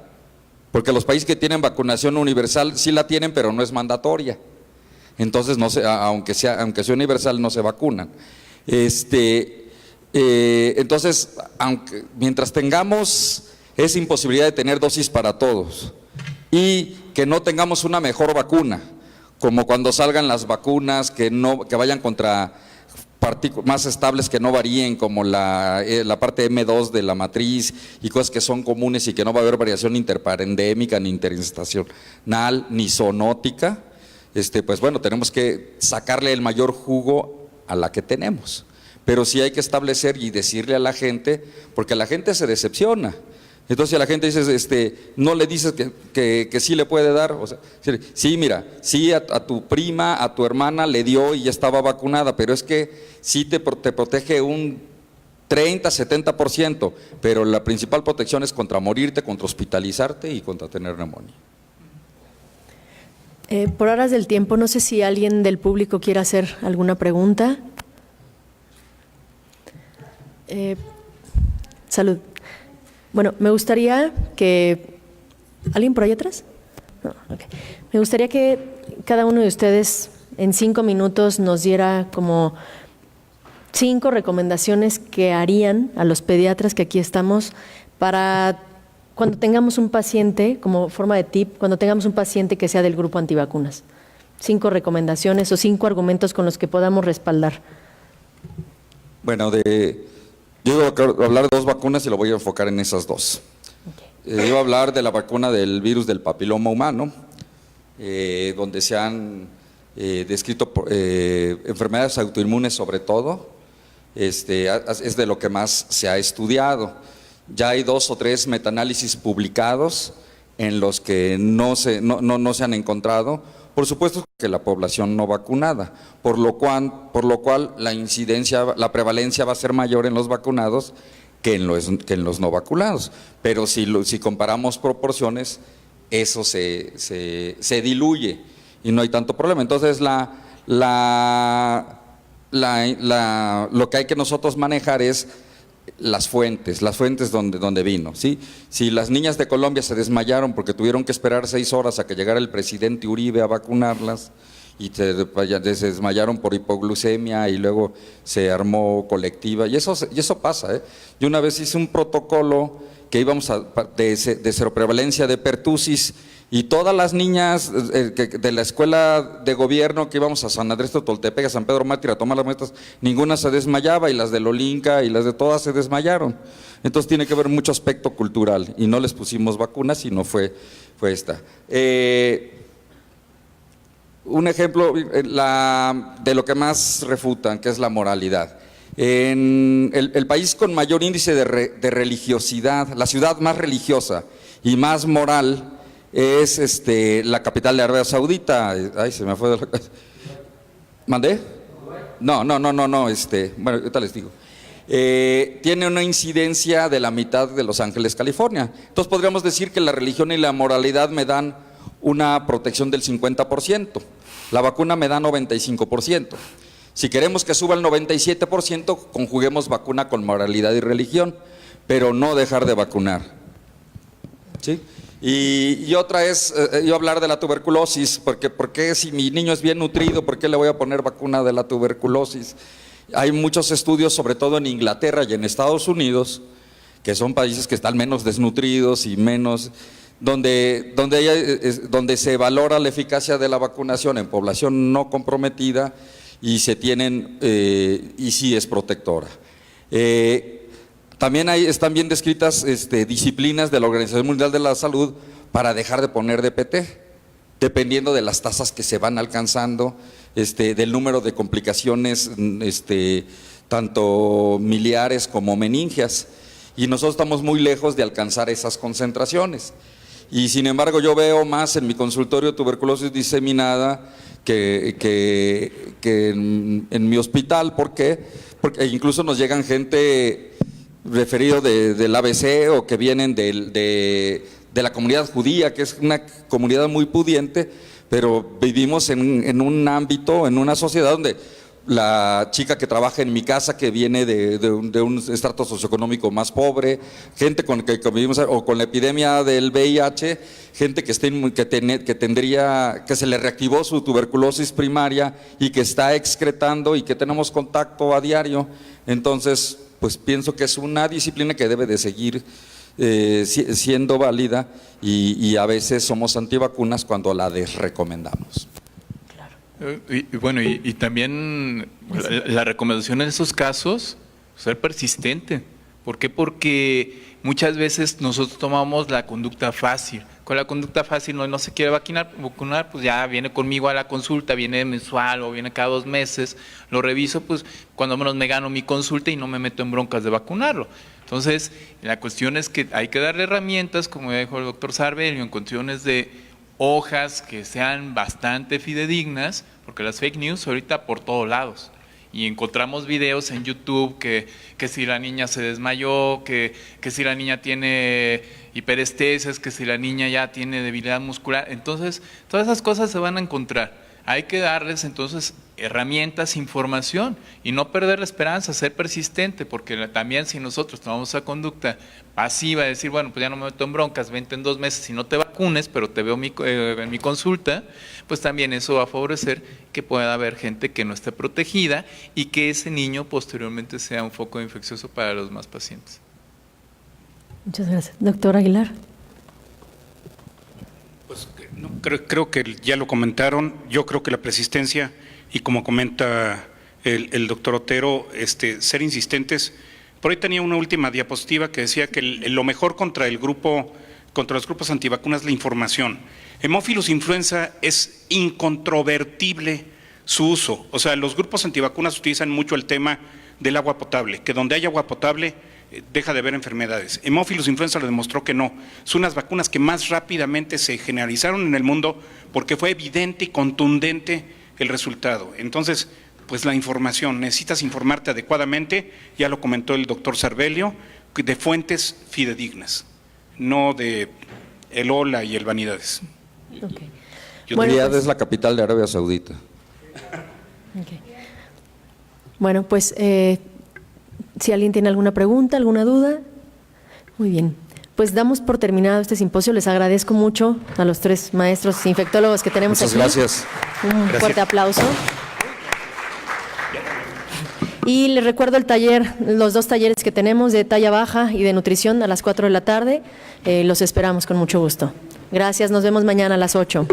[SPEAKER 4] porque los países que tienen vacunación universal sí la tienen, pero no es mandatoria. Entonces, aunque sea universal, no se vacunan. Entonces, mientras tengamos esa imposibilidad de tener dosis para todos y que no tengamos una mejor vacuna, como cuando salgan las vacunas que vayan contra más estables, que no varíen, como la parte M2 de la matriz y cosas que son comunes y que no va a haber variación interparendémica, ni interestacional, ni zoonótica, pues bueno, tenemos que sacarle el mayor jugo a la que tenemos. Pero sí hay que establecer y decirle a la gente, porque la gente se decepciona. Entonces, si a la gente dices, no le dices que sí le puede dar, o sea, sí, mira, sí a tu prima, a tu hermana le dio y ya estaba vacunada, pero es que sí te protege un 30, 70%, pero la principal protección es contra morirte, contra hospitalizarte y contra tener neumonía.
[SPEAKER 1] Por horas del tiempo, no sé si alguien del público quiere hacer alguna pregunta. Salud. Bueno, me gustaría que… ¿Alguien por ahí atrás? No, okay. Me gustaría que cada uno de ustedes en 5 minutos nos diera como 5 recomendaciones que harían a los pediatras que aquí estamos para cuando tengamos un paciente, como forma de tip, cuando tengamos un paciente que sea del grupo antivacunas. 5 recomendaciones o 5 argumentos con los que podamos respaldar.
[SPEAKER 4] Bueno, yo iba a hablar de 2 vacunas y lo voy a enfocar en esas 2. Okay. Iba a hablar de la vacuna del virus del papiloma humano, donde se han descrito enfermedades autoinmunes sobre todo, es de lo que más se ha estudiado. Ya hay 2 o 3 metaanálisis publicados en los que no se han encontrado, por supuesto que la población no vacunada, por lo cual la incidencia, la prevalencia va a ser mayor en los vacunados que en los no vacunados. Pero si comparamos proporciones, eso se diluye y no hay tanto problema. Entonces lo que hay que nosotros manejar es las fuentes donde vino, ¿sí? Si las niñas de Colombia se desmayaron porque tuvieron que esperar 6 horas a que llegara el presidente Uribe a vacunarlas y se desmayaron por hipoglucemia y luego se armó colectiva, y eso pasa, ¿eh? Yo una vez hice un protocolo que íbamos de seroprevalencia de pertusis, y todas las niñas de la escuela de gobierno que íbamos a San Andrés Totoltepec, a San Pedro Mártir a tomar las muestras, ninguna se desmayaba, y las de Lolinca y las de todas se desmayaron. Entonces tiene que haber mucho aspecto cultural, y no les pusimos vacunas, sino fue esta. Un ejemplo de lo que más refutan, que es la moralidad. En el país con mayor índice de religiosidad, la ciudad más religiosa y más moral, es la capital de Arabia Saudita. Ay, se me fue de la casa. ¿Mandé? No, bueno, ahorita les digo. Tiene una incidencia de la mitad de Los Ángeles, California. Entonces podríamos decir que la religión y la moralidad me dan una protección del 50%, la vacuna me da 95%. Si queremos que suba el 97%, conjuguemos vacuna con moralidad y religión, pero no dejar de vacunar, ¿sí? Y otra es, yo hablar de la tuberculosis, porque si mi niño es bien nutrido, ¿por qué le voy a poner vacuna de la tuberculosis? Hay muchos estudios, sobre todo en Inglaterra y en Estados Unidos, que son países que están menos desnutridos y menos, donde se valora la eficacia de la vacunación en población no comprometida y y sí es protectora. También están bien descritas disciplinas de la Organización Mundial de la Salud para dejar de poner DPT, dependiendo de las tasas que se van alcanzando, del número de complicaciones, tanto miliares como meningias. Y nosotros estamos muy lejos de alcanzar esas concentraciones. Y sin embargo yo veo más en mi consultorio tuberculosis diseminada que en mi hospital. ¿Por qué? Porque incluso nos llegan gente referido del ABC o que vienen de la comunidad judía, que es una comunidad muy pudiente, pero vivimos en un ámbito, en una sociedad donde la chica que trabaja en mi casa, que viene de un estrato socioeconómico más pobre, gente con que convivimos, o con la epidemia del VIH, gente que se le reactivó su tuberculosis primaria y que está excretando y que tenemos contacto a diario. Entonces, pues pienso que es una disciplina que debe de seguir siendo válida, y a veces somos antivacunas cuando la desrecomendamos.
[SPEAKER 2] Y también la recomendación en esos casos, ser persistente, ¿Por qué? Porque muchas veces nosotros tomamos la conducta fácil. Con la conducta fácil no se quiere vacunar, pues ya viene conmigo a la consulta, viene mensual o viene cada 2 meses, lo reviso, pues cuando menos me gano mi consulta y no me meto en broncas de vacunarlo. Entonces, la cuestión es que hay que darle herramientas, como dijo el doctor Sarbelio, en cuestiones de hojas que sean bastante fidedignas, porque las fake news ahorita por todos lados. Y encontramos videos en YouTube que si la niña se desmayó, que si la niña tiene hiperestesias, que si la niña ya tiene debilidad muscular. Entonces, todas esas cosas se van a encontrar. Hay que darles entonces herramientas, información y no perder la esperanza, ser persistente, porque también si nosotros tomamos esa conducta pasiva, decir, bueno, pues ya no me meto en broncas, vente en 2 meses y no te vacunes, pero te veo en mi consulta, pues también eso va a favorecer que pueda haber gente que no esté protegida y que ese niño posteriormente sea un foco infeccioso para los más pacientes.
[SPEAKER 1] Muchas gracias. Doctor Aguilar.
[SPEAKER 3] Pues no, creo que ya lo comentaron. Yo creo que la persistencia, y como comenta el doctor Otero, ser insistentes. Por ahí tenía una última diapositiva que decía que lo mejor contra los grupos antivacunas es la información. Hemófilos influenza es incontrovertible su uso. O sea, los grupos antivacunas utilizan mucho el tema del agua potable, que donde hay agua potable deja de haber enfermedades. Hemófilos influenza lo demostró que no. Son unas vacunas que más rápidamente se generalizaron en el mundo porque fue evidente y contundente el resultado. Entonces, pues la información, necesitas informarte adecuadamente, ya lo comentó el doctor Sarbelio, de fuentes fidedignas, no de el hola y el vanidades.
[SPEAKER 1] Okay.
[SPEAKER 4] Riyadh es la capital de Arabia Saudita.
[SPEAKER 1] Okay. Bueno, pues si alguien tiene alguna pregunta, alguna duda. Muy bien. Pues damos por terminado este simposio. Les agradezco mucho a los 3 maestros infectólogos que tenemos
[SPEAKER 4] Muchas
[SPEAKER 1] aquí.
[SPEAKER 4] gracias.
[SPEAKER 1] Un fuerte aplauso. Y les recuerdo el taller, los 2 talleres que tenemos de talla baja y de nutrición a las 4 de la tarde. Los esperamos con mucho gusto. Gracias, nos vemos mañana a las 8.